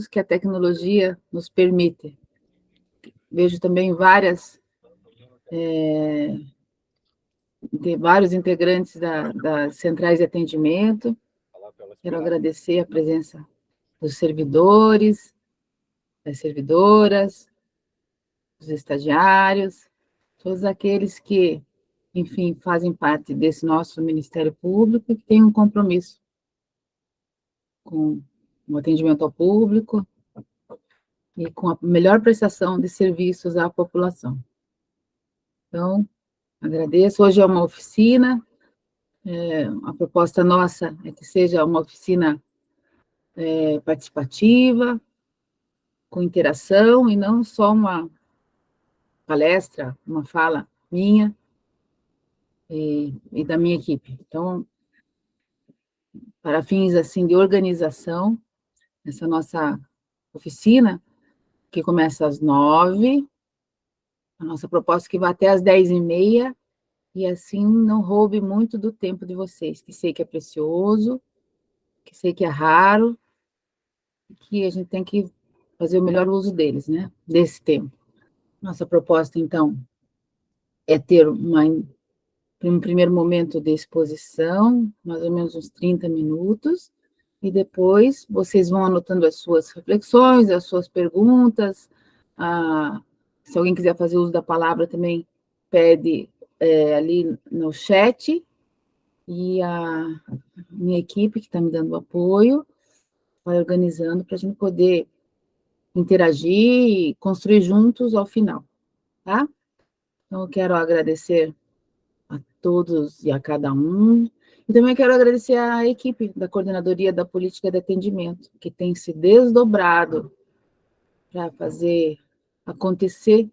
que a tecnologia nos permite. Vejo também vários integrantes das centrais de atendimento. Quero agradecer a presença dos servidores, das servidoras, dos estagiários, todos aqueles que, enfim, fazem parte desse nosso Ministério Público e que têm um compromisso com o atendimento ao público e com a melhor prestação de serviços à população. Então, agradeço. Hoje é uma oficina, a proposta nossa é que seja uma oficina participativa, com interação, e não só uma palestra, uma fala minha e da minha equipe. Então, para fins assim de organização, essa nossa oficina, que começa às 9h, a nossa proposta é que vá até às 10h30, e assim não roube muito do tempo de vocês, que sei que é precioso, que sei que é raro, que a gente tem que fazer o melhor uso deles, né, desse tempo. Nossa proposta, então, é ter um primeiro momento de exposição, mais ou menos uns 30 minutos, e depois vocês vão anotando as suas reflexões, as suas perguntas, se alguém quiser fazer uso da palavra também, pede ali no chat, e a minha equipe, que está me dando apoio, vai organizando para a gente poder interagir e construir juntos ao final, tá? Então, eu quero agradecer a todos e a cada um, e também quero agradecer à equipe da Coordenadoria da Política de Atendimento, que tem se desdobrado para fazer acontecer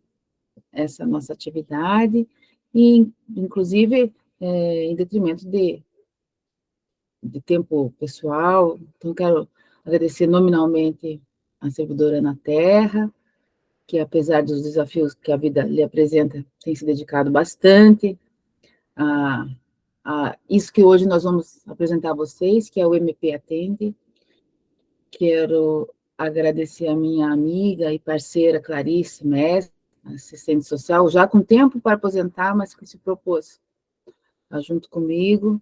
essa nossa atividade, e, inclusive, em detrimento de tempo pessoal. Então, quero agradecer nominalmente a servidora Ana Terra, que, apesar dos desafios que a vida lhe apresenta, tem se dedicado bastante a isso que hoje nós vamos apresentar a vocês, que é o MP Atende. Quero agradecer a minha amiga e parceira Clarice Mestre, assistente social, já com tempo para aposentar, mas que se propôs a, junto comigo,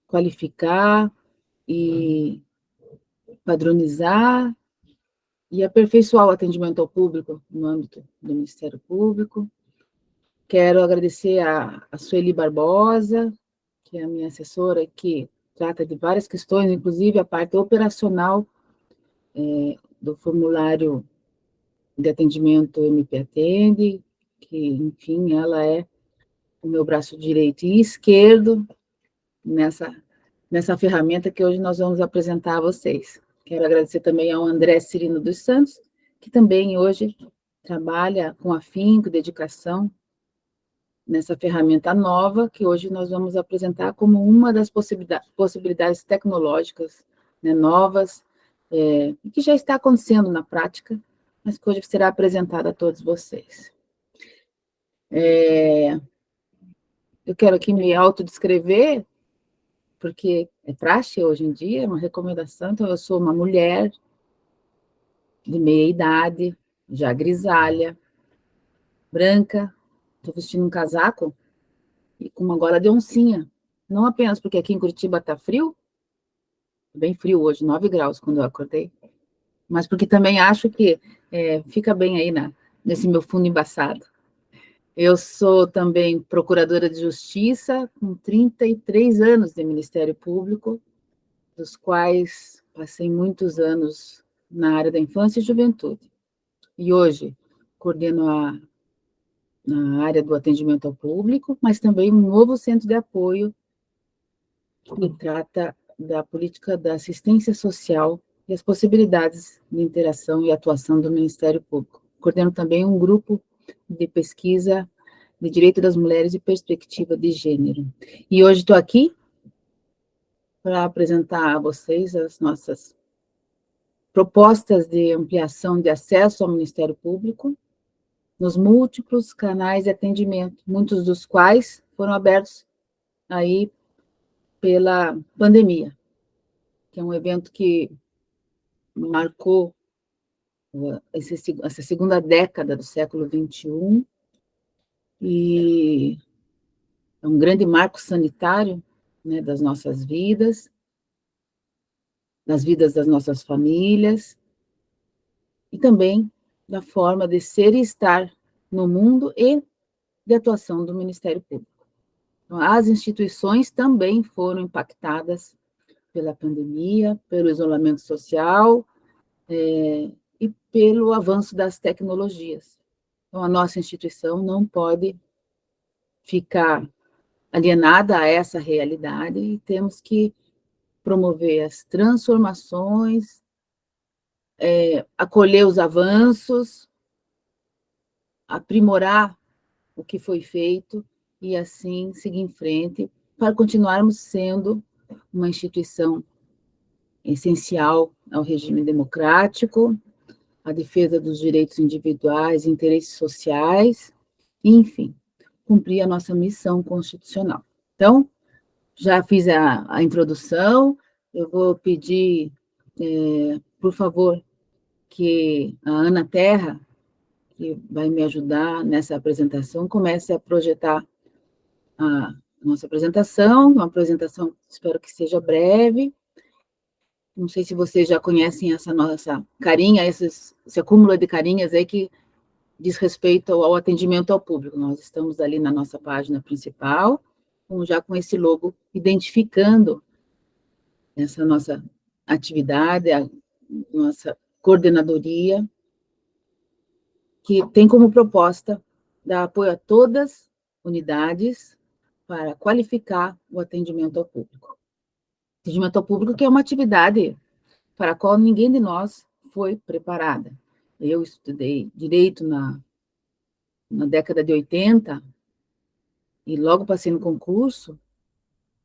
qualificar e padronizar e aperfeiçoar o atendimento ao público no âmbito do Ministério Público. Quero agradecer a Sueli Barbosa, que é a minha assessora, que trata de várias questões, inclusive a parte operacional do formulário de atendimento MP Atende, que, enfim, ela é o meu braço direito e esquerdo nessa ferramenta que hoje nós vamos apresentar a vocês. Quero agradecer também ao André Cirino dos Santos, que também hoje trabalha com afinco e dedicação nessa ferramenta nova, que hoje nós vamos apresentar como uma das possibilidades tecnológicas, né, novas, que já está acontecendo na prática, mas que hoje será apresentada a todos vocês. Eu quero aqui me autodescrever, porque é praxe hoje em dia, é uma recomendação. Então, eu sou uma mulher de meia idade, já grisalha, branca, estou vestindo um casaco e com uma gola de oncinha, não apenas porque aqui em Curitiba está frio, bem frio hoje, 9 graus quando eu acordei, mas porque também acho que fica bem aí nesse meu fundo embaçado. Eu sou também procuradora de justiça, com 33 anos de Ministério Público, dos quais passei muitos anos na área da infância e juventude. E hoje coordeno na área do atendimento ao público, mas também um novo centro de apoio que trata da política da assistência social e as possibilidades de interação e atuação do Ministério Público. Coordeno também um grupo de pesquisa de direito das mulheres e perspectiva de gênero. E hoje estou aqui para apresentar a vocês as nossas propostas de ampliação de acesso ao Ministério Público nos múltiplos canais de atendimento, muitos dos quais foram abertos aí pela pandemia, que é um evento que marcou essa segunda década do século XXI, e é um grande marco sanitário, né, das nossas vidas, das vidas das nossas famílias, e também da forma de ser e estar no mundo e de atuação do Ministério Público. Então, as instituições também foram impactadas pela pandemia, pelo isolamento social, e pelo avanço das tecnologias. Então, a nossa instituição não pode ficar alienada a essa realidade e temos que promover as transformações, acolher os avanços, aprimorar o que foi feito e, assim, seguir em frente para continuarmos sendo uma instituição essencial ao regime democrático, à defesa dos direitos individuais, interesses sociais, e, enfim, cumprir a nossa missão constitucional. Então, já fiz a introdução, eu vou pedir, por favor, que a Ana Terra, que vai me ajudar nessa apresentação, comece a projetar a nossa apresentação, uma apresentação, espero que seja breve. Não sei se vocês já conhecem essa nossa carinha, esse acúmulo de carinhas aí que diz respeito ao atendimento ao público. Nós estamos ali na nossa página principal, já com esse logo, identificando essa nossa atividade, a nossa coordenadoria, que tem como proposta dar apoio a todas as unidades para qualificar o atendimento ao público. Atendimento ao público, que é uma atividade para a qual ninguém de nós foi preparada. Eu estudei direito na década de 80 e logo passei no concurso,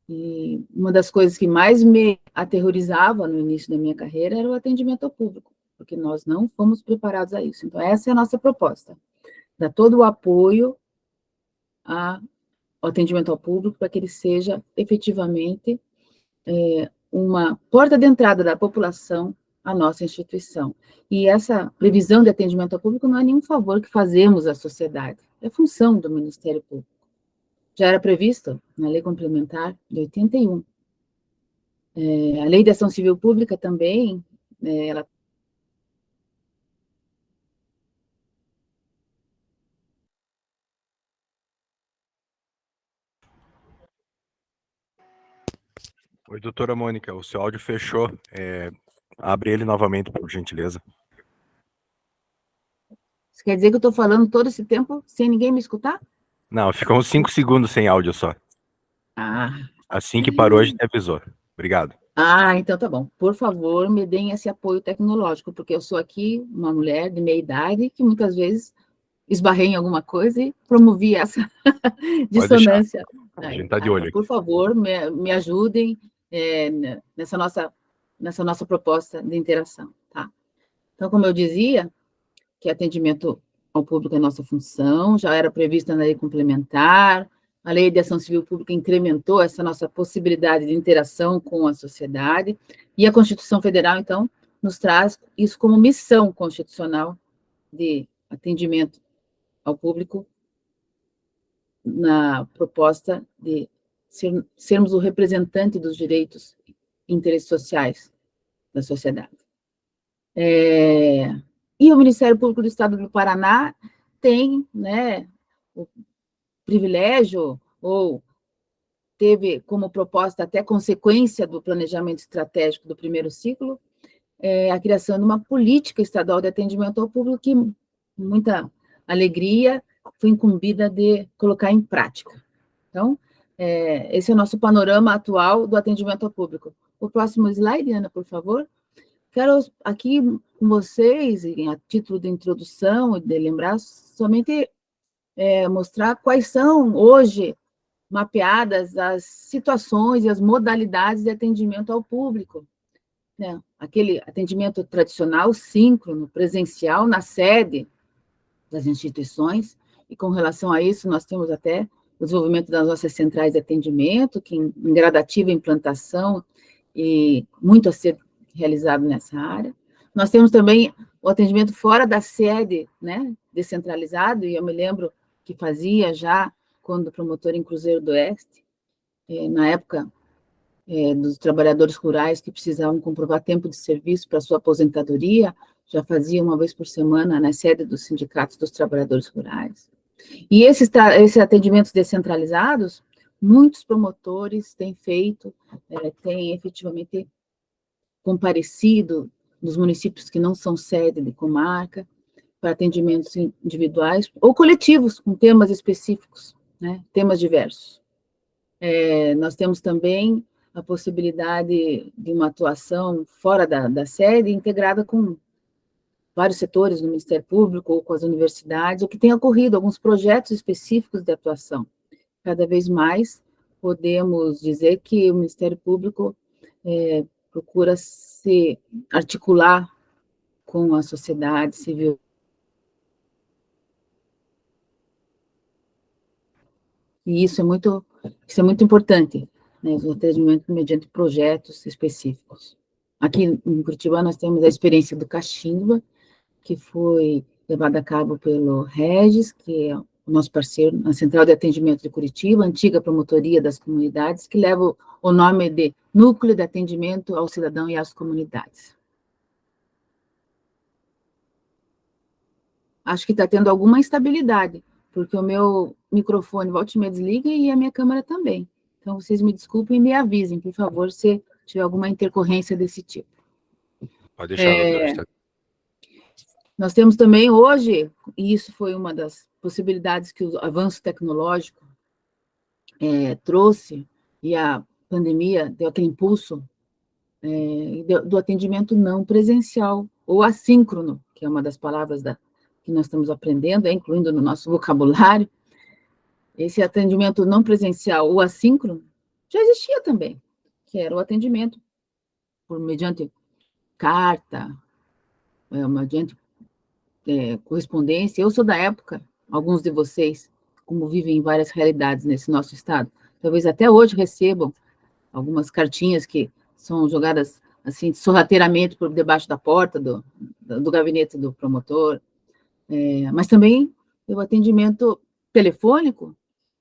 e uma das coisas que mais me aterrorizava no início da minha carreira era o atendimento ao público, porque nós não fomos preparados a isso. Então, essa é a nossa proposta, dar todo o apoio ao atendimento ao público para que ele seja efetivamente uma porta de entrada da população à nossa instituição. E essa previsão de atendimento ao público não é nenhum favor que fazemos à sociedade, é função do Ministério Público. Já era previsto na Lei Complementar de 81. A Lei de Ação Civil Pública também, ela... Oi, doutora Mônica, o seu áudio fechou. Abre ele novamente, por gentileza. Isso quer dizer que eu estou falando todo esse tempo sem ninguém me escutar? Não, ficou uns 5 segundos sem áudio só. Assim que parou, a gente avisou. Obrigado. Então tá bom. Por favor, me deem esse apoio tecnológico, porque eu sou aqui uma mulher de meia idade que muitas vezes esbarrei em alguma coisa e promovi essa dissonância. A gente está de olho aqui. Por favor, me ajudem nessa nossa proposta de interação. Tá? Então, como eu dizia, que atendimento ao público é nossa função, já era prevista na lei complementar, a Lei de Ação Civil Pública incrementou essa nossa possibilidade de interação com a sociedade, e a Constituição Federal, então, nos traz isso como missão constitucional de atendimento ao público, na proposta de sermos o representante dos direitos e interesses sociais da sociedade. E o Ministério Público do Estado do Paraná tem, né, o privilégio, ou teve como proposta até consequência do planejamento estratégico do primeiro ciclo, a criação de uma política estadual de atendimento ao público que, com muita alegria, fui incumbida de colocar em prática. Então, esse é o nosso panorama atual do atendimento ao público. O próximo slide, Ana, por favor. Quero aqui com vocês, a título de introdução e de lembrar, somente mostrar quais são, hoje, mapeadas as situações e as modalidades de atendimento ao público. Né? Aquele atendimento tradicional, síncrono, presencial, na sede das instituições, e com relação a isso, nós temos até o desenvolvimento das nossas centrais de atendimento, que em gradativa implantação, e muito a ser realizado nessa área. Nós temos também o atendimento fora da sede, né, descentralizado, e eu me lembro que fazia já, quando promotor em Cruzeiro do Oeste, na época dos trabalhadores rurais que precisavam comprovar tempo de serviço para sua aposentadoria, já fazia uma vez por semana na sede dos sindicatos dos trabalhadores rurais. E esses atendimentos descentralizados, muitos promotores têm feito, têm efetivamente comparecido nos municípios que não são sede de comarca, para atendimentos individuais ou coletivos, com temas específicos, né, temas diversos. Nós temos também a possibilidade de uma atuação fora da sede, integrada com vários setores no Ministério Público ou com as universidades, o que tem ocorrido, alguns projetos específicos de atuação. Cada vez mais podemos dizer que o Ministério Público procura se articular com a sociedade civil. E isso é muito importante, né, o atendimento mediante projetos específicos. Aqui em Curitiba nós temos a experiência do Caximba, que foi levada a cabo pelo Regis, que é o nosso parceiro na Central de Atendimento de Curitiba, antiga promotoria das comunidades, que leva o nome de Núcleo de Atendimento ao Cidadão e às Comunidades. Acho que está tendo alguma instabilidade, porque o meu microfone volta e meia desliga e a minha câmera também. Então, vocês me desculpem e me avisem, por favor, se tiver alguma intercorrência desse tipo. Pode deixar. Nós temos também hoje, e isso foi uma das possibilidades que o avanço tecnológico trouxe, e a pandemia deu aquele impulso do atendimento não presencial, ou assíncrono, que é uma das palavras que nós estamos aprendendo, incluindo no nosso vocabulário. Esse atendimento não presencial ou assíncrono já existia também, que era o atendimento mediante carta, mediante correspondência. Eu sou da época, alguns de vocês, como vivem em várias realidades nesse nosso estado, talvez até hoje recebam algumas cartinhas que são jogadas assim sorrateiramente por debaixo da porta do gabinete do promotor, mas também o atendimento telefônico,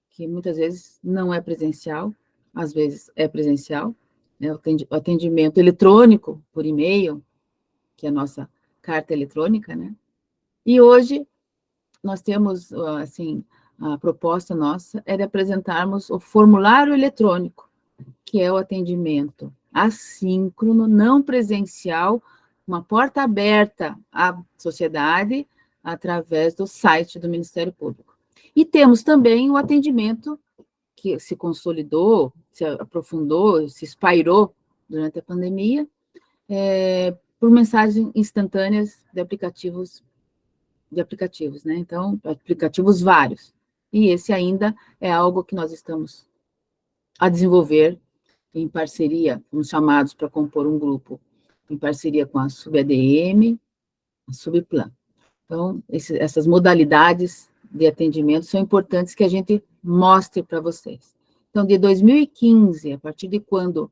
que muitas vezes não é presencial, às vezes é presencial, né? O atendimento eletrônico por e-mail, que é a nossa carta eletrônica, né? E hoje nós temos, assim, a proposta nossa é de apresentarmos o formulário eletrônico, que é o atendimento assíncrono, não presencial, uma porta aberta à sociedade através do site do Ministério Público. E temos também o atendimento que se consolidou, se aprofundou, se espairou durante a pandemia, por mensagens instantâneas de aplicativos, né? Então, aplicativos vários. E esse ainda é algo que nós estamos a desenvolver em parceria, fomos chamados para compor um grupo em parceria com a SubADM, a Subplan. Então, essas modalidades de atendimento são importantes que a gente mostre para vocês. Então, de 2015, a partir de quando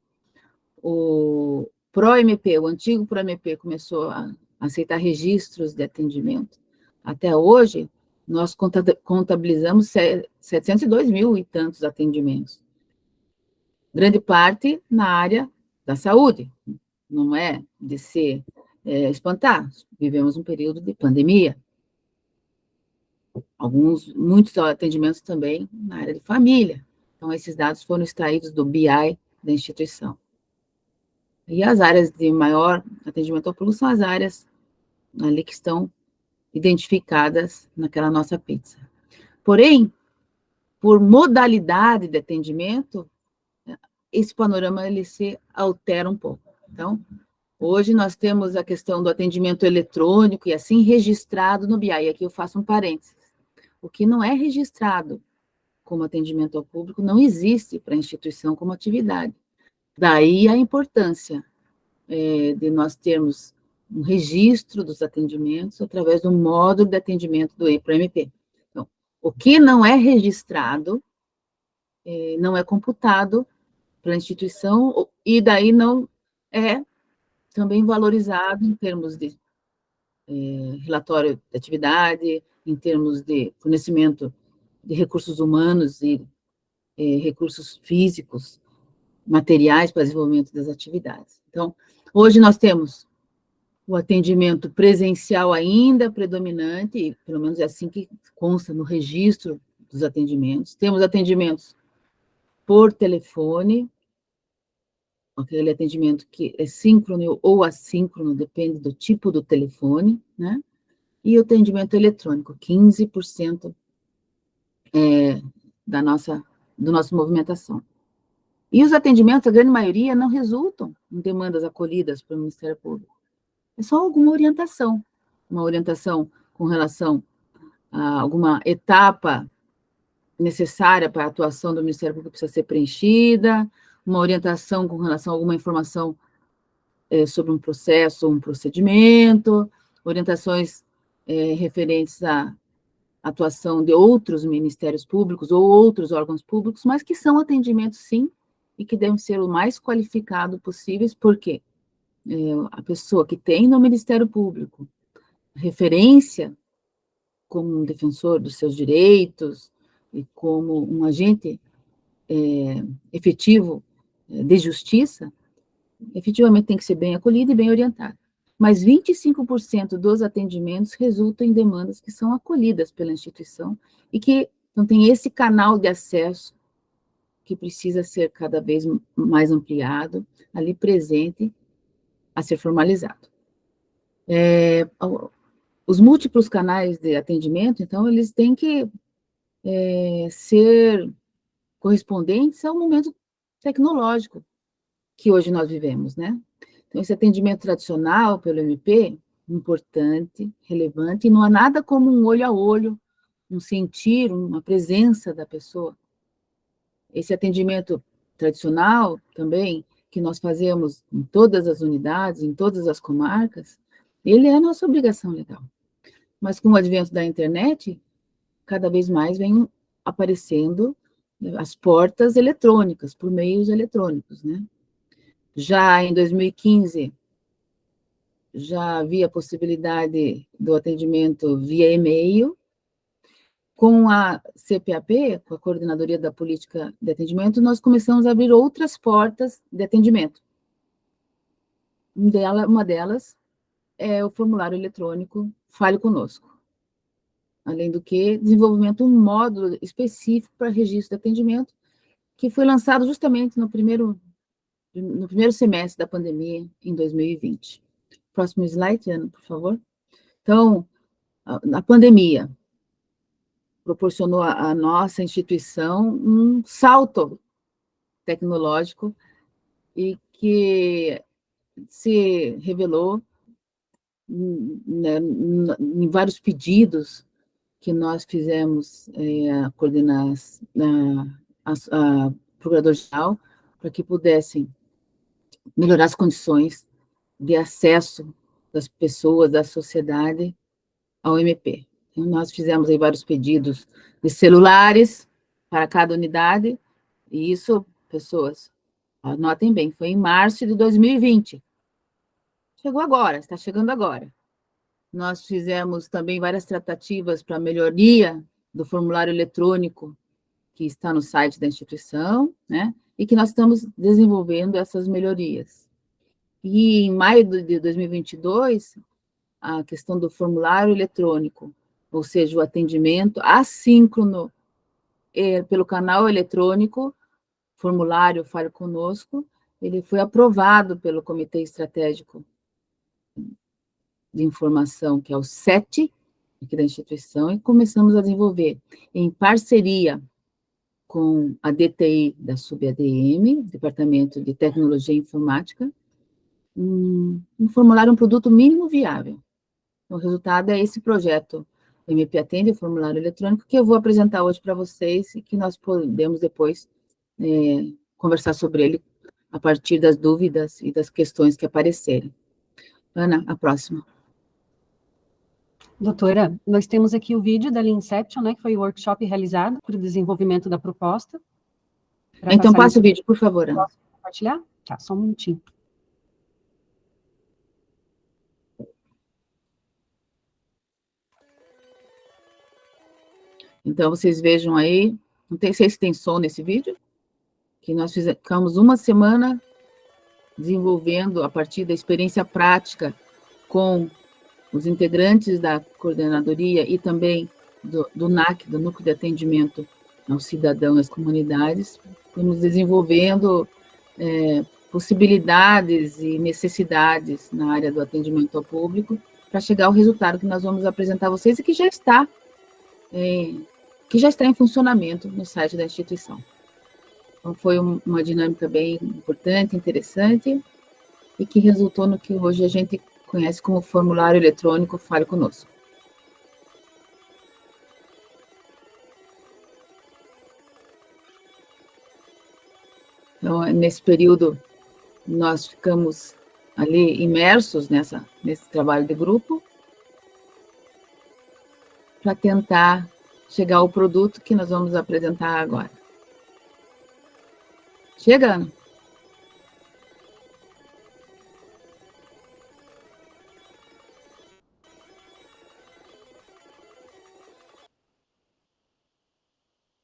o ProMP, o antigo ProMP, começou a aceitar registros de atendimento, até hoje, nós contabilizamos 702 mil e tantos atendimentos. Grande parte na área da saúde, não é de se espantar. Vivemos um período de pandemia. Muitos atendimentos também na área de família. Então, esses dados foram extraídos do BI da instituição. E as áreas de maior atendimento ao público são as áreas ali que estão identificadas naquela nossa pizza. Porém, por modalidade de atendimento, esse panorama ele se altera um pouco. Então, hoje nós temos a questão do atendimento eletrônico e assim registrado no BI. E aqui eu faço um parênteses. O que não é registrado como atendimento ao público não existe para a instituição como atividade. Daí a importância de nós termos um registro dos atendimentos através do módulo de atendimento do ProMP. Então, o que não é registrado não é computado pela instituição e daí não é também valorizado em termos de relatório de atividade, em termos de fornecimento de recursos humanos e recursos físicos, materiais para desenvolvimento das atividades. Então, hoje nós temos o atendimento presencial ainda predominante, pelo menos é assim que consta no registro dos atendimentos. Temos atendimentos por telefone, aquele atendimento que é síncrono ou assíncrono, depende do tipo do telefone, né? E o atendimento eletrônico, 15% do nossa movimentação. E os atendimentos, a grande maioria, não resultam em demandas acolhidas pelo Ministério Público. É só alguma orientação, uma orientação com relação a alguma etapa necessária para a atuação do Ministério Público que precisa ser preenchida, uma orientação com relação a alguma informação sobre um processo, um procedimento, orientações referentes à atuação de outros ministérios públicos ou outros órgãos públicos, mas que são atendimentos, sim, e que devem ser o mais qualificado possíveis, porque a pessoa que tem no Ministério Público referência como um defensor dos seus direitos e como um agente efetivo de justiça, efetivamente tem que ser bem acolhido e bem orientado. Mas 25% dos atendimentos resultam em demandas que são acolhidas pela instituição e que não tem esse canal de acesso que precisa ser cada vez mais ampliado, ali presente, a ser formalizado. Os múltiplos canais de atendimento, então, eles têm que ser correspondentes ao momento tecnológico que hoje nós vivemos, né? Então, esse atendimento tradicional pelo MP, importante, relevante, e não há nada como um olho a olho, um sentir, uma presença da pessoa. Esse atendimento tradicional também, que nós fazemos em todas as unidades, em todas as comarcas, ele é a nossa obrigação legal. Mas com o advento da internet, cada vez mais vem aparecendo as portas eletrônicas, por meios eletrônicos, né? Já em 2015, já havia a possibilidade do atendimento via e-mail. Com a CPAP, com a Coordenadoria da Política de Atendimento, nós começamos a abrir outras portas de atendimento. Uma delas é o formulário eletrônico Fale Conosco. Além do que, desenvolvimento de um módulo específico para registro de atendimento, que foi lançado justamente no primeiro semestre da pandemia, em 2020. Próximo slide, Ana, por favor. Então, a pandemia proporcionou à nossa instituição um salto tecnológico e que se revelou em vários pedidos que nós fizemos a Procurador-Geral para que pudessem melhorar as condições de acesso das pessoas, da sociedade, ao MP. Então, nós fizemos aí vários pedidos de celulares para cada unidade, e isso, pessoas, anotem bem, foi em março de 2020. Chegou agora, está chegando agora. Nós fizemos também várias tratativas para melhoria do formulário eletrônico que está no site da instituição, né? E que nós estamos desenvolvendo essas melhorias. E em maio de 2022, a questão do formulário eletrônico, ou seja, o atendimento assíncrono pelo canal eletrônico, formulário Fale Conosco, ele foi aprovado pelo Comitê Estratégico de Informação, que é o CET, aqui da instituição, e começamos a desenvolver, em parceria com a DTI da SubADM, Departamento de Tecnologia e Informática, um formulário, um produto mínimo viável. O resultado é esse projeto, o MP Atende, o formulário eletrônico, que eu vou apresentar hoje para vocês e que nós podemos depois conversar sobre ele a partir das dúvidas e das questões que aparecerem. Ana, a próxima. Doutora, nós temos aqui o vídeo da Lean Inception, né, que foi o workshop realizado para o desenvolvimento da proposta. Então, passa o vídeo, por favor, Ana. Posso compartilhar? Tá, só um minutinho. Então, vocês vejam aí, não sei se tem som nesse vídeo, que nós ficamos uma semana desenvolvendo, a partir da experiência prática com os integrantes da coordenadoria e também do NAC, do Núcleo de Atendimento ao Cidadão e às Comunidades, fomos desenvolvendo possibilidades e necessidades na área do atendimento ao público para chegar ao resultado que nós vamos apresentar a vocês e que já está em funcionamento no site da instituição. Então, foi uma dinâmica bem importante, interessante, e que resultou no que hoje a gente conhece como formulário eletrônico Fale Conosco. Então, nesse período, nós ficamos ali imersos nesse trabalho de grupo para tentar chegar ao produto que nós vamos apresentar agora. Chega, Ana?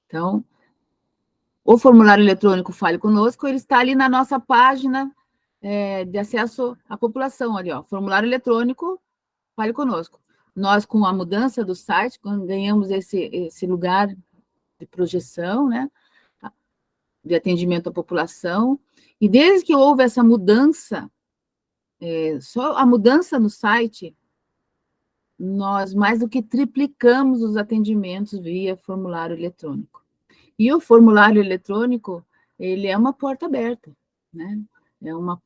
Então, o formulário eletrônico Fale Conosco, ele está ali na nossa página de acesso à população, ali, ó, formulário eletrônico Fale Conosco. Nós, com a mudança do site, quando ganhamos esse lugar de projeção, né, de atendimento à população, e desde que houve essa mudança, só a mudança no site, nós mais do que triplicamos os atendimentos via formulário eletrônico. E o formulário eletrônico, ele é uma porta aberta, né? É uma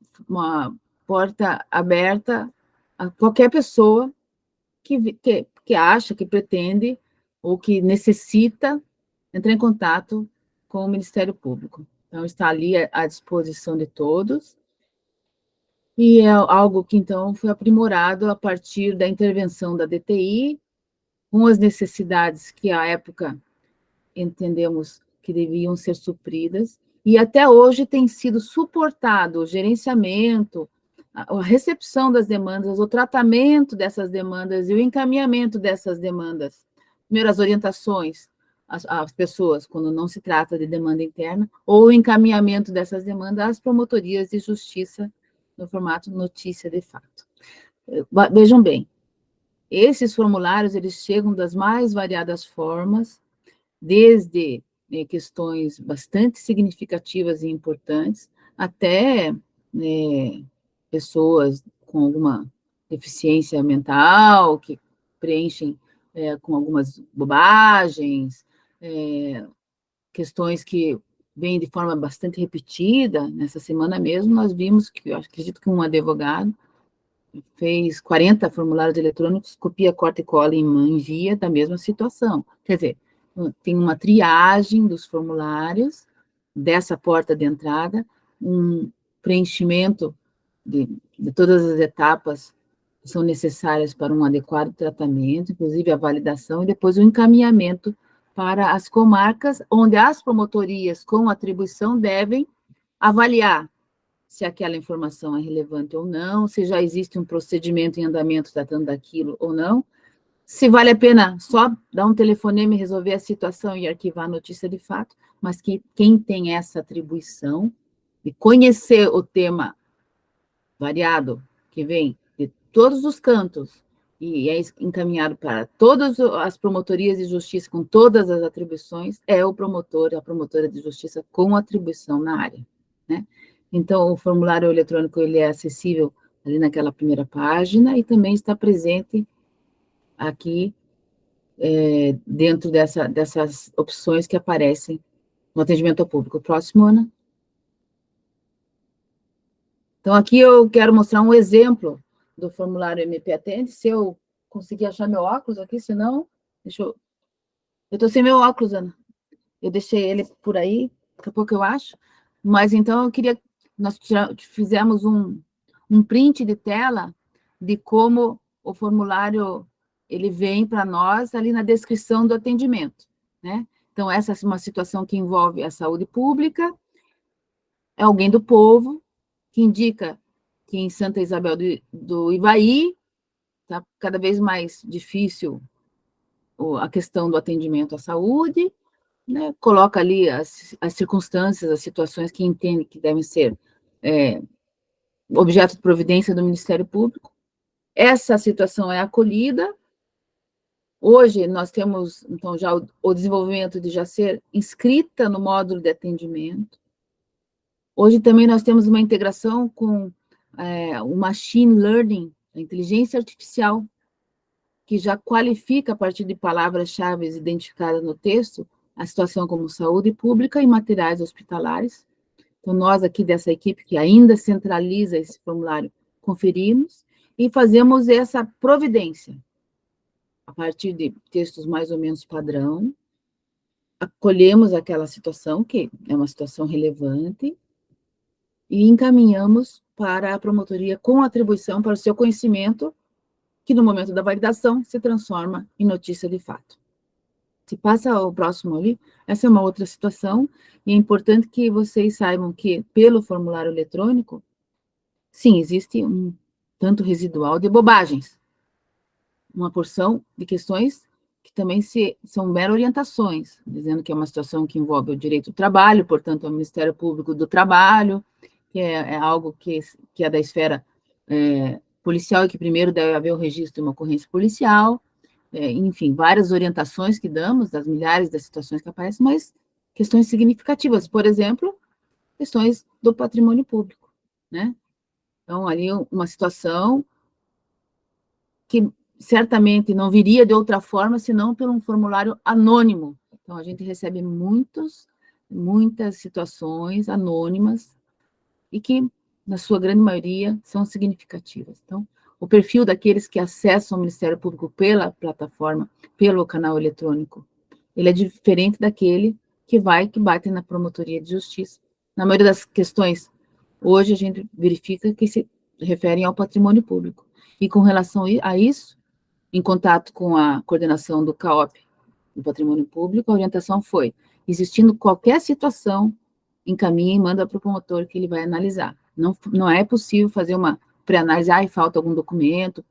porta aberta a qualquer pessoa que acha, que pretende, ou que necessita entrar em contato com o Ministério Público. Então, está ali à disposição de todos, e é algo que, então, foi aprimorado a partir da intervenção da DTI, com as necessidades que, à época, entendemos que deviam ser supridas, e até hoje tem sido suportado o gerenciamento, a recepção das demandas, o tratamento dessas demandas e o encaminhamento dessas demandas. Primeiro, as orientações às pessoas, quando não se trata de demanda interna, ou o encaminhamento dessas demandas às promotorias de justiça no formato notícia de fato. Vejam bem, esses formulários, eles chegam das mais variadas formas, desde questões bastante significativas e importantes, até pessoas com alguma deficiência mental, que preenchem com algumas bobagens, questões que vêm de forma bastante repetida. Nessa semana mesmo, nós vimos que, eu acredito que um advogado fez 40 formulários eletrônicos, copia, corta e cola e envia da mesma situação. Quer dizer, tem uma triagem dos formulários, dessa porta de entrada, um preenchimento de todas as etapas que são necessárias para um adequado tratamento, inclusive a validação, e depois o encaminhamento para as comarcas, onde as promotorias com atribuição devem avaliar se aquela informação é relevante ou não, se já existe um procedimento em andamento tratando daquilo ou não, se vale a pena só dar um telefonema e resolver a situação e arquivar a notícia de fato, mas que quem tem essa atribuição de conhecer o tema variado, que vem de todos os cantos, e é encaminhado para todas as promotorias de justiça com todas as atribuições, é o promotor, a promotora de justiça com atribuição na área, né? Então, o formulário eletrônico, ele é acessível ali naquela primeira página e também está presente aqui dentro dessas opções que aparecem no atendimento ao público. Próximo, Ana. Então, aqui eu quero mostrar um exemplo do formulário MP Atende, se eu conseguir achar meu óculos aqui, senão, eu estou sem meu óculos, Ana. Eu deixei ele por aí, daqui a pouco eu acho, mas então eu queria, nós fizemos um print de tela de como o formulário, ele vem para nós ali na descrição do atendimento, né? Então, essa é uma situação que envolve a saúde pública, é alguém do povo, que indica que em Santa Isabel do Ivaí está cada vez mais difícil a questão do atendimento à saúde, né, coloca ali as circunstâncias, as situações que entende que devem ser objeto de providência do Ministério Público. Essa situação é acolhida. Hoje, nós temos, então, já o desenvolvimento de já ser inscrita no módulo de atendimento. Hoje, também, nós temos uma integração com o machine learning, a inteligência artificial, que já qualifica, a partir de palavras-chave identificadas no texto, a situação como saúde pública e materiais hospitalares. Então, nós aqui dessa equipe, que ainda centraliza esse formulário, conferimos e fazemos essa providência, a partir de textos mais ou menos padrão, acolhemos aquela situação, que é uma situação relevante, e encaminhamos para a promotoria com atribuição para o seu conhecimento, que no momento da validação se transforma em notícia de fato. Se passa ao próximo ali, essa é uma outra situação, e é importante que vocês saibam que, pelo formulário eletrônico, sim, existe um tanto residual de bobagens, uma porção de questões que também são meras orientações, dizendo que é uma situação que envolve o direito do trabalho, portanto, é o Ministério Público do Trabalho, que é algo que é da esfera policial e que primeiro deve haver o registro de uma ocorrência policial, enfim, várias orientações que damos, das milhares das situações que aparecem, mas questões significativas, por exemplo, questões do patrimônio público, né? Então, ali uma situação que certamente não viria de outra forma, senão por um formulário anônimo. Então, a gente recebe muitas situações anônimas e que, na sua grande maioria, são significativas. Então, o perfil daqueles que acessam o Ministério Público pela plataforma, pelo canal eletrônico, ele é diferente daquele que bate na promotoria de justiça. Na maioria das questões, hoje, a gente verifica que se referem ao patrimônio público. E com relação a isso, em contato com a coordenação do CAOP, do patrimônio público, a orientação foi, existindo qualquer situação, encaminha e manda para o promotor que ele vai analisar. Não é possível fazer uma pré-análise, falta algum documento,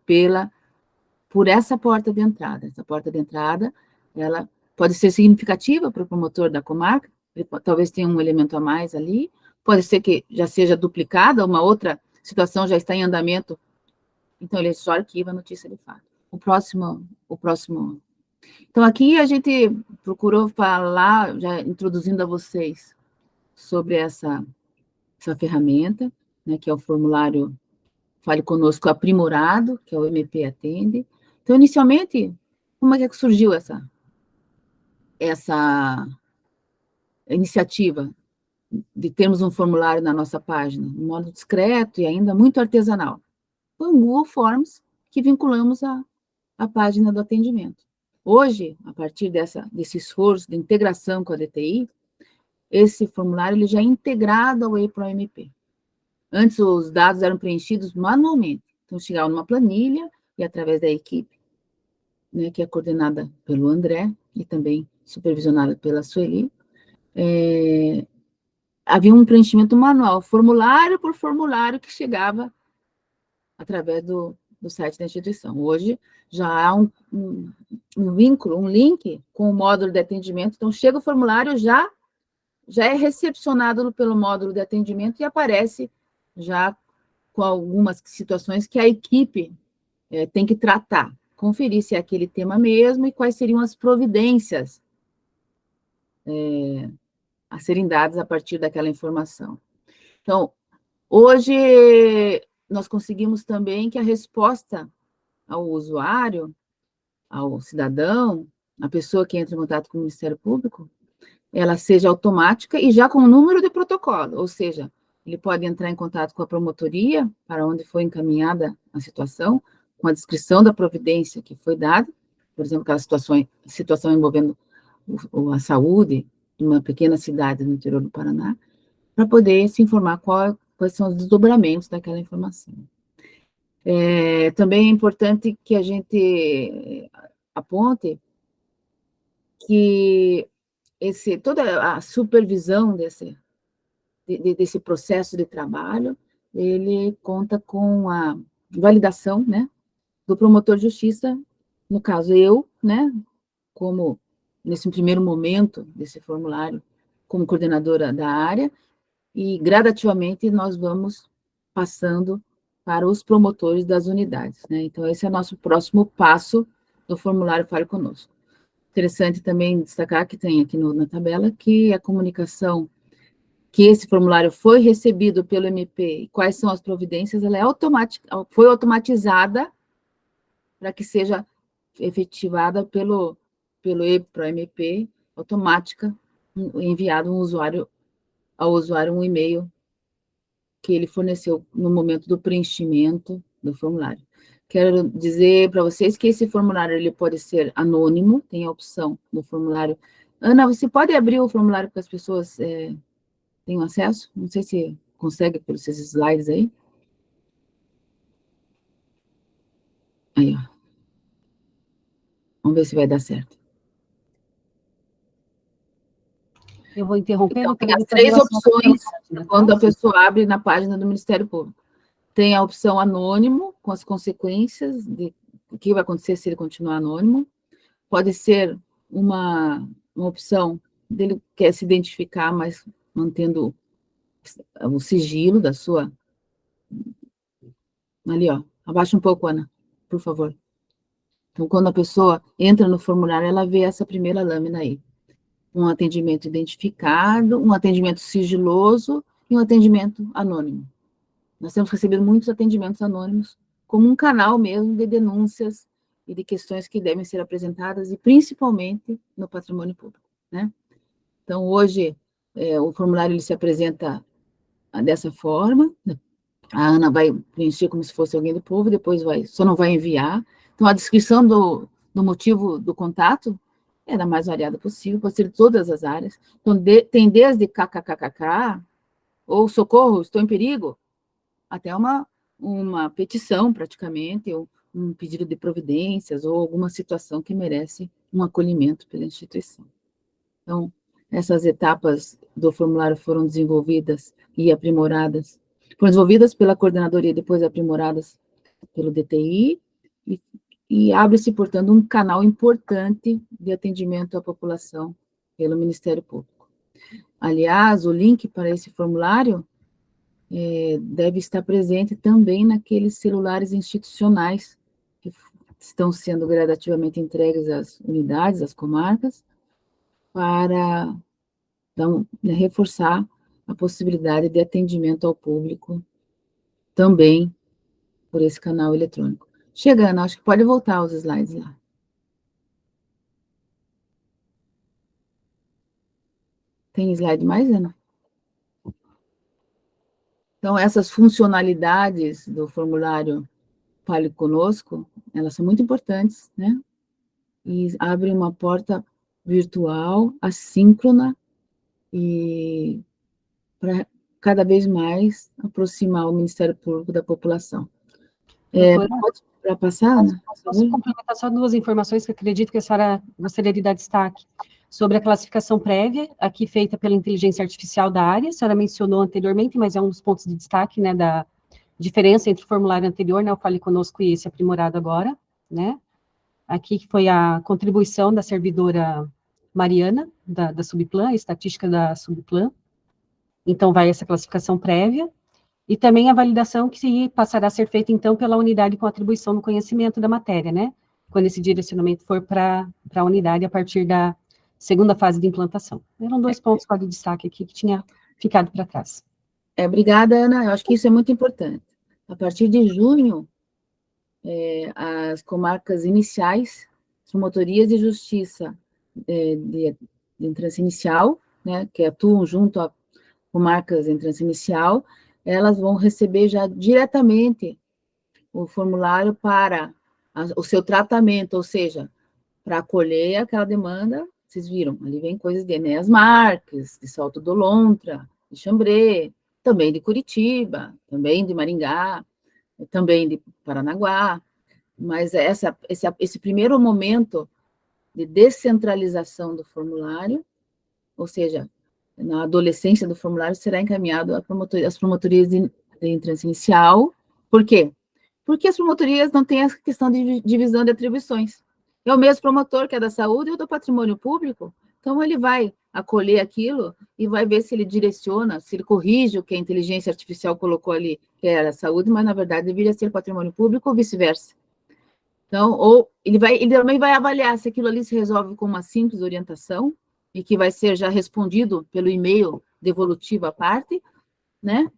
por essa porta de entrada. Essa porta de entrada, ela pode ser significativa para o promotor da comarca, ele talvez tenha um elemento a mais ali, pode ser que já seja duplicada, uma outra situação já está em andamento, então ele só arquiva a notícia de fato. O próximo. Então, aqui a gente procurou falar, já introduzindo a vocês, sobre essa ferramenta, né, que é o formulário Fale Conosco aprimorado, que é o MP Atende. Então, inicialmente, como é que surgiu essa iniciativa de termos um formulário na nossa página, de modo discreto e ainda muito artesanal? Foi um Google Forms que vinculamos à página do atendimento. Hoje, a partir desse esforço de integração com a DTI, esse formulário ele já é integrado ao EPRO-MP. Antes, os dados eram preenchidos manualmente. Então, chegava numa planilha e, através da equipe, né, que é coordenada pelo André e também supervisionada pela Sueli, havia um preenchimento manual, formulário por formulário, que chegava através do site da instituição. Hoje, já há um vínculo, um link com o módulo de atendimento. Então, chega o formulário, já é recepcionado pelo módulo de atendimento e aparece já com algumas situações que a equipe tem que tratar, conferir se é aquele tema mesmo e quais seriam as providências a serem dadas a partir daquela informação. Então, hoje, nós conseguimos também que a resposta ao usuário, ao cidadão, a pessoa que entra em contato com o Ministério Público, ela seja automática e já com o número de protocolo, ou seja, ele pode entrar em contato com a promotoria, para onde foi encaminhada a situação, com a descrição da providência que foi dada, por exemplo, aquela situação envolvendo a saúde de uma pequena cidade no interior do Paraná, para poder se informar quais são os desdobramentos daquela informação. Também é importante que a gente aponte que toda a supervisão desse processo de trabalho, ele conta com a validação, né, do promotor de justiça, no caso eu, né, como, nesse primeiro momento desse formulário, como coordenadora da área, e gradativamente nós vamos passando para os promotores das unidades, né? Então, esse é o nosso próximo passo do formulário Fale Conosco. Interessante também destacar que tem aqui na tabela que a comunicação, que esse formulário foi recebido pelo MP e quais são as providências, ela é foi automatizada para que seja efetivada pelo MP, automática, enviado ao usuário um e-mail que ele forneceu no momento do preenchimento do formulário. Quero dizer para vocês que esse formulário ele pode ser anônimo, tem a opção no formulário. Ana, você pode abrir o formulário para que as pessoas tenham acesso? Não sei se consegue por esses slides aí. Aí, ó. Vamos ver se vai dar certo. Eu vou interromper. Então, tem as 3 opções quando a pessoa abre na página do Ministério Público. Tem a opção anônimo, com as consequências de o que vai acontecer se ele continuar anônimo. Pode ser uma opção dele quer se identificar, mas mantendo o sigilo da sua... Ali, ó. Abaixa um pouco, Ana, por favor. Então, quando a pessoa entra no formulário, ela vê essa primeira lâmina aí. Um atendimento identificado, um atendimento sigiloso e um atendimento anônimo. Nós temos recebido muitos atendimentos anônimos, como um canal mesmo de denúncias e de questões que devem ser apresentadas, e principalmente no patrimônio público, né? Então, hoje, o formulário ele se apresenta dessa forma, né? A Ana vai preencher como se fosse alguém do povo, depois só não vai enviar. Então, a descrição do motivo do contato é da mais variada possível, pode ser de todas as áreas. Então, tem desde kkkk, ou socorro, estou em perigo, até uma petição, praticamente, ou um pedido de providências, ou alguma situação que merece um acolhimento pela instituição. Então, essas etapas do formulário foram desenvolvidas e aprimoradas, foram desenvolvidas pela coordenadoria e depois aprimoradas pelo DTI, e abre-se, portanto, um canal importante de atendimento à população pelo Ministério Público. Aliás, o link para esse formulário deve estar presente também naqueles celulares institucionais que estão sendo gradativamente entregues às unidades, às comarcas, para reforçar a possibilidade de atendimento ao público também por esse canal eletrônico. Chegando, acho que pode voltar os slides lá. Tem slide mais, Ana? Então, essas funcionalidades do formulário Fale Conosco, elas são muito importantes, né? E abrem uma porta virtual, assíncrona, e para cada vez mais aproximar o Ministério Público da população. Pode passar, Ana? Posso complementar só 2 informações que acredito que a senhora gostaria de dar destaque. Sobre a classificação prévia, aqui feita pela inteligência artificial da área, a senhora mencionou anteriormente, mas é um dos pontos de destaque, né, da diferença entre o formulário anterior, né, o Fale Conosco, e esse aprimorado agora, né. Aqui foi a contribuição da servidora Mariana, da Subplan, a estatística da Subplan. Então, vai essa classificação prévia, e também a validação que passará a ser feita, então, pela unidade com atribuição no conhecimento da matéria, né? Quando esse direcionamento for para a unidade a partir da segunda fase de implantação. Eram 2 pontos só de destaque aqui que tinha ficado para trás. Obrigada, Ana. Eu acho que isso é muito importante. A partir de junho, as comarcas iniciais, as promotorias de justiça de entrância inicial, né, que atuam junto a comarcas de entrância inicial, elas vão receber já diretamente o formulário para o seu tratamento, ou seja, para acolher aquela demanda. Vocês viram, ali vem coisas de Enéas Marques, de Salto do Lontra, de Xambrê, também de Curitiba, também de Maringá, também de Paranaguá, mas esse primeiro momento de descentralização do formulário, ou seja, na adolescência do formulário, será encaminhado às promotorias de entrância inicial. Por quê? Porque as promotorias não têm essa questão de divisão de atribuições. É o mesmo promotor que é da saúde ou do patrimônio público, então ele vai acolher aquilo e vai ver se ele direciona, se ele corrige o que a inteligência artificial colocou ali, que era a saúde, mas na verdade deveria ser patrimônio público ou vice-versa. Então, ou ele também vai avaliar se aquilo ali se resolve com uma simples orientação e que vai ser já respondido pelo e-mail devolutivo à parte, né?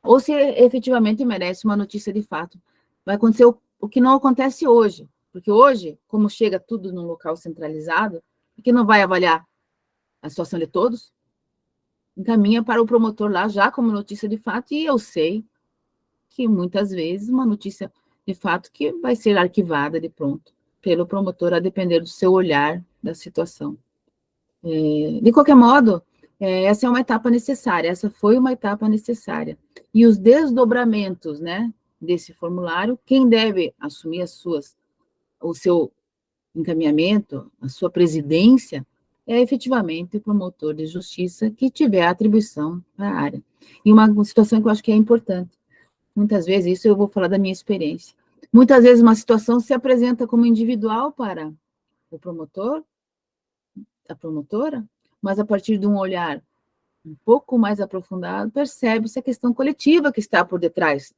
Ou se efetivamente merece uma notícia de fato. Vai acontecer o que não acontece hoje, porque hoje, como chega tudo num local centralizado, que não vai avaliar a situação de todos, encaminha para o promotor lá já como notícia de fato, e eu sei que muitas vezes uma notícia de fato que vai ser arquivada de pronto pelo promotor, a depender do seu olhar da situação. De qualquer modo, essa é uma etapa necessária, essa foi uma etapa necessária. E os desdobramentos, né, desse formulário, quem deve assumir o seu encaminhamento, a sua presidência, é efetivamente o promotor de justiça que tiver a atribuição à área. E uma situação que eu acho que é importante, muitas vezes, isso eu vou falar da minha experiência, muitas vezes uma situação se apresenta como individual para o promotor, a promotora, mas a partir de um olhar um pouco mais aprofundado, percebe-se a questão coletiva que está por detrás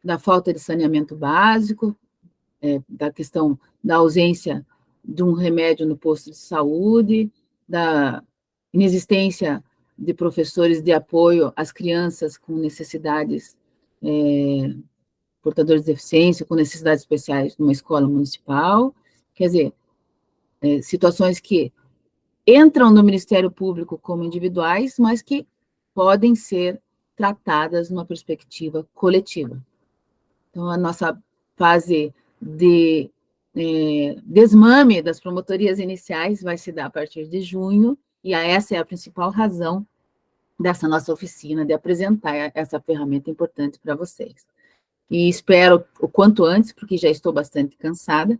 da falta de saneamento básico, da questão da ausência de um remédio no posto de saúde, da inexistência de professores de apoio às crianças com necessidades, portadores de deficiência, com necessidades especiais numa escola municipal, quer dizer, situações que entram no Ministério Público como individuais, mas que podem ser tratadas numa perspectiva coletiva. Então, a nossa fase de desmame das promotorias iniciais vai se dar a partir de junho, e essa é a principal razão dessa nossa oficina, de apresentar essa ferramenta importante para vocês. E espero o quanto antes, porque já estou bastante cansada,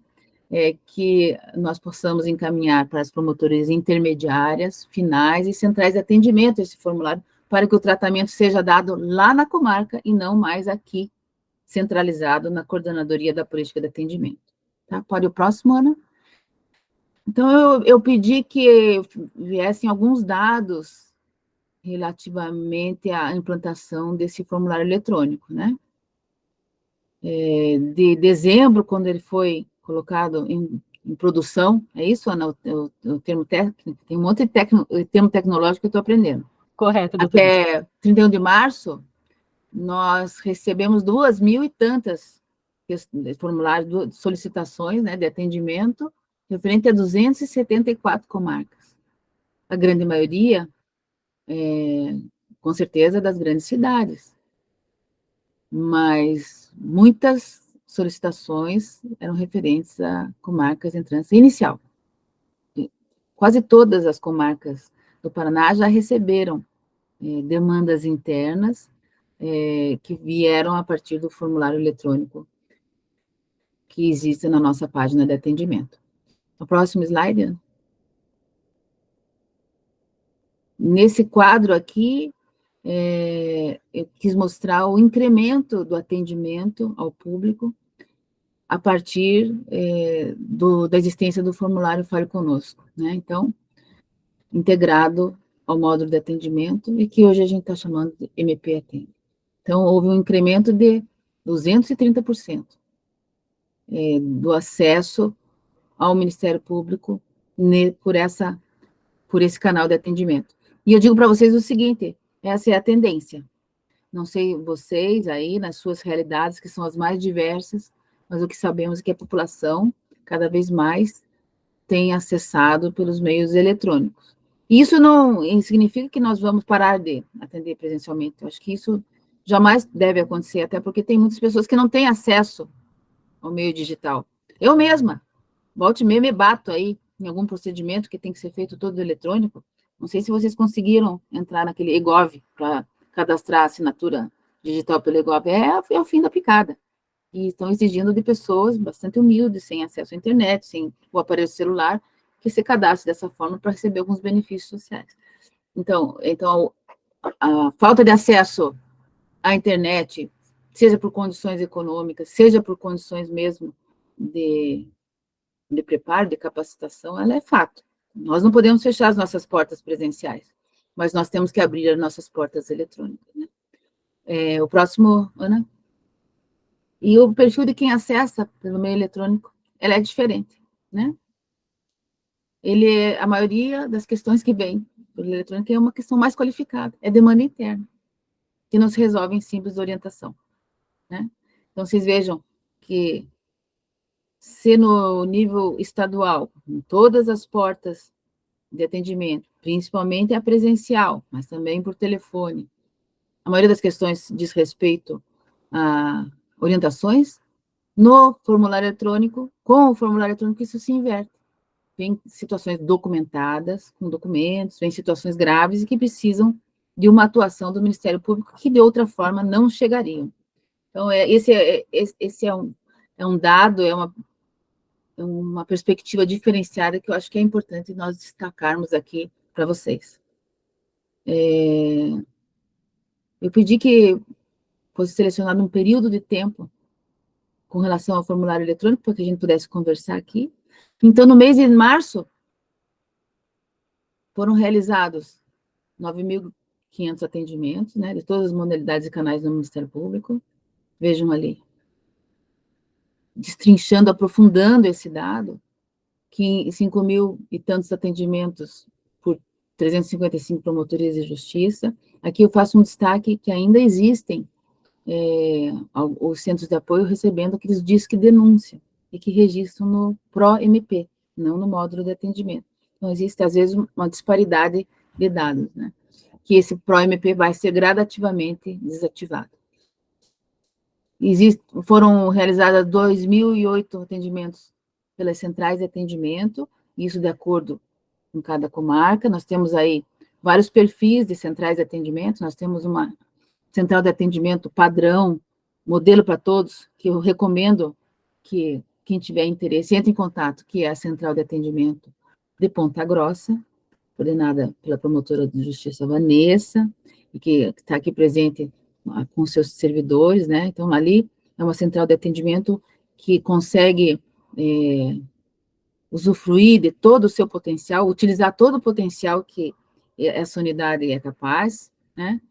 que nós possamos encaminhar para as promotorias intermediárias, finais e centrais de atendimento esse formulário, para que o tratamento seja dado lá na comarca e não mais aqui, centralizado na Coordenadoria da Política de Atendimento. Tá? Pode o próximo, Ana? Então, eu pedi que viessem alguns dados relativamente à implantação desse formulário eletrônico, né? De dezembro, quando ele foi colocado em produção, é isso, Ana, o termo técnico? Tem um monte de termo tecnológico que eu estou aprendendo. Correto, doutora. Até 31 de março, nós recebemos 2.000 e tantas formulários de solicitações, né, de atendimento, referente a 274 comarcas. A grande maioria, com certeza, das grandes cidades. Mas muitas solicitações eram referentes a comarcas em trânsito inicial. Quase todas as comarcas do Paraná já receberam demandas internas que vieram a partir do formulário eletrônico que existe na nossa página de atendimento. O próximo slide. Nesse quadro aqui, eu quis mostrar o incremento do atendimento ao público a partir da existência do formulário Fale Conosco, né? Então, integrado ao módulo de atendimento, e que hoje a gente está chamando de MP Atende. Então, houve um incremento de 230% do acesso ao Ministério Público por esse canal de atendimento. E eu digo para vocês o seguinte, essa é a tendência. Não sei vocês aí, nas suas realidades, que são as mais diversas, mas o que sabemos é que a população, cada vez mais, tem acessado pelos meios eletrônicos. Isso não significa que nós vamos parar de atender presencialmente. Eu acho que isso jamais deve acontecer, até porque tem muitas pessoas que não têm acesso ao meio digital. Eu mesma, volte e meia, me bato aí em algum procedimento que tem que ser feito todo eletrônico. Não sei se vocês conseguiram entrar naquele eGov para cadastrar a assinatura digital pelo eGov. É o fim da picada. E estão exigindo de pessoas bastante humildes, sem acesso à internet, sem o aparelho celular, que se cadastre dessa forma para receber alguns benefícios sociais. Então a falta de acesso à internet, seja por condições econômicas, seja por condições mesmo de de preparo, de capacitação, ela é fato. Nós não podemos fechar as nossas portas presenciais, mas nós temos que abrir as nossas portas eletrônicas, né? O próximo, Ana. E o perfil de quem acessa pelo meio eletrônico, ela é diferente, né? A maioria das questões que vem pelo eletrônico é uma questão mais qualificada, é demanda interna, que não se resolve em simples orientação, né? Então, vocês vejam que se no nível estadual, em todas as portas de atendimento, principalmente a presencial, mas também por telefone, a maioria das questões diz respeito a orientações, no formulário eletrônico, com o formulário eletrônico, isso se inverte. Vem situações documentadas, com documentos, vem situações graves e que precisam de uma atuação do Ministério Público que, de outra forma, não chegariam. Então, esse é um dado, é uma perspectiva diferenciada que eu acho que é importante nós destacarmos aqui para vocês. Eu pedi que fosse selecionado um período de tempo com relação ao formulário eletrônico, para que a gente pudesse conversar aqui. Então, no mês de março, foram realizados 9.500 atendimentos, né, de todas as modalidades e canais do Ministério Público. Vejam ali, destrinchando, aprofundando esse dado, que 5.000 e tantos atendimentos por 355 promotorias de justiça. Aqui eu faço um destaque que ainda existem os centros de apoio recebendo aqueles disque denúncia e que registram no PRO-MP, não no módulo de atendimento. Então, existe, às vezes, uma disparidade de dados, né? Que esse PRO-MP vai ser gradativamente desativado. Foram realizados 2.008 atendimentos pelas centrais de atendimento, isso de acordo com cada comarca. Nós temos aí vários perfis de centrais de atendimento, nós temos uma central de atendimento padrão, modelo para todos, que eu recomendo que quem tiver interesse entre em contato, que é a central de atendimento de Ponta Grossa, coordenada pela promotora de justiça Vanessa, e que está aqui presente com seus servidores, né? Então, ali é uma central de atendimento que consegue usufruir de todo o seu potencial, utilizar todo o potencial que essa unidade é capaz, né?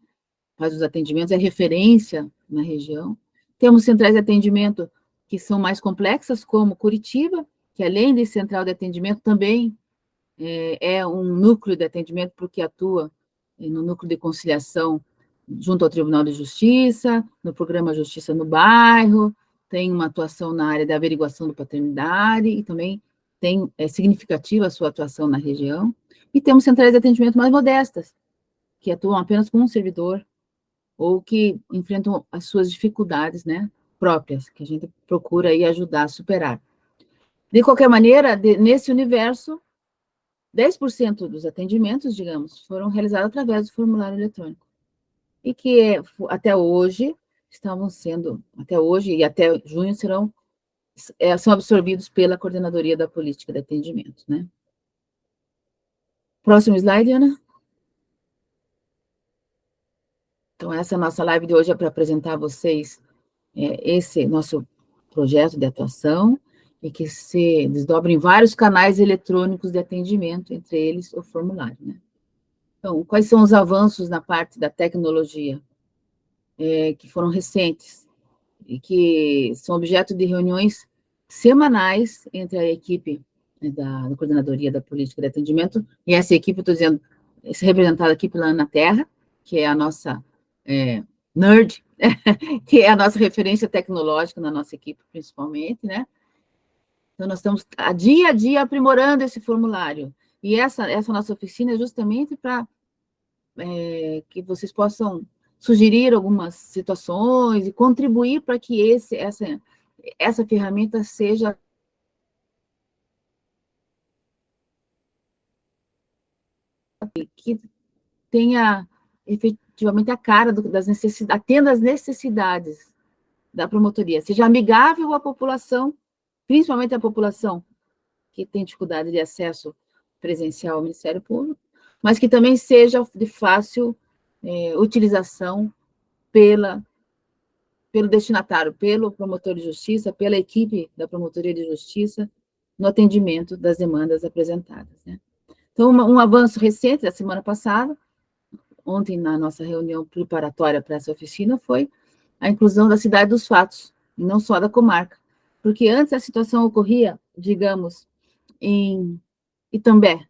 Faz os atendimentos, é referência na região. Temos centrais de atendimento que são mais complexas, como Curitiba, que além de central de atendimento, também é um núcleo de atendimento, porque atua no núcleo de conciliação junto ao Tribunal de Justiça, no programa Justiça no Bairro, tem uma atuação na área da averiguação da paternidade, e também é significativa a sua atuação na região. E temos centrais de atendimento mais modestas, que atuam apenas com um servidor, ou que enfrentam as suas dificuldades, né, próprias, que a gente procura aí ajudar a superar. De qualquer maneira, nesse universo, 10% dos atendimentos, digamos, foram realizados através do formulário eletrônico. E que até hoje, até hoje e até junho, são absorvidos pela Coordenadoria da Política de Atendimento, né? Próximo slide, Ana. Então, essa nossa live de hoje é para apresentar a vocês esse nosso projeto de atuação, e que se desdobra em vários canais eletrônicos de atendimento, entre eles o formulário, né? Então, quais são os avanços na parte da tecnologia que foram recentes e que são objeto de reuniões semanais entre a equipe da Coordenadoria da Política de Atendimento, e essa equipe, estou dizendo, é representada aqui pela Ana Terra, que é a nossa nerd, que é a nossa referência tecnológica na nossa equipe, principalmente, né? Então, nós estamos a dia aprimorando esse formulário, e essa nossa oficina é justamente para que vocês possam sugerir algumas situações e contribuir para que essa ferramenta seja que tenha efetivamente a cara das necessidades, atenda às necessidades da promotoria, seja amigável à população, principalmente à população que tem dificuldade de acesso presencial ao Ministério Público, mas que também seja de fácil utilização pelo destinatário, pelo promotor de justiça, pela equipe da Promotoria de Justiça, no atendimento das demandas apresentadas, né? Então, um avanço recente da semana passada, ontem na nossa reunião preparatória para essa oficina, foi a inclusão da cidade dos fatos, e não só da comarca, porque antes a situação ocorria, digamos, em Itambé,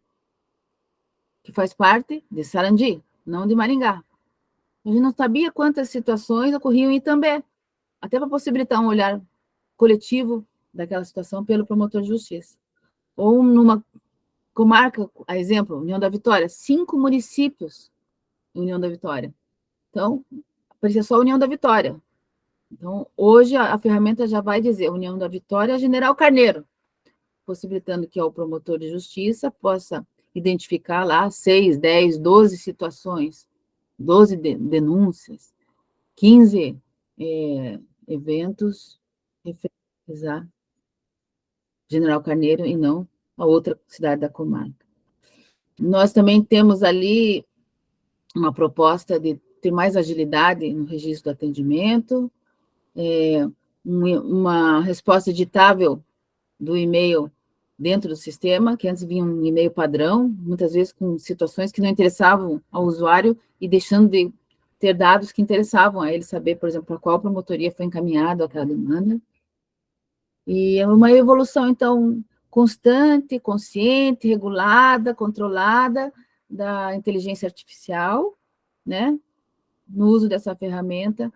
que faz parte de Sarandi, não de Maringá. A gente não sabia quantas situações ocorriam em Itambé, até para possibilitar um olhar coletivo daquela situação pelo promotor de justiça. Ou numa comarca, a exemplo, União da Vitória, 5 municípios em União da Vitória. Então, aparecia só a União da Vitória. Então, hoje a ferramenta já vai dizer União da Vitória, General Carneiro, possibilitando que o promotor de justiça possa identificar lá 6, 10, 12 situações, 12 denúncias, 15 eventos referentes a General Carneiro e não a outra cidade da comarca. Nós também temos ali uma proposta de ter mais agilidade no registro do atendimento, uma resposta editável do e-mail dentro do sistema, que antes vinha um e-mail padrão, muitas vezes com situações que não interessavam ao usuário e deixando de ter dados que interessavam a ele saber, por exemplo, para qual promotoria foi encaminhado aquela demanda. E é uma evolução, então, constante, consciente, regulada, controlada da inteligência artificial, né, no uso dessa ferramenta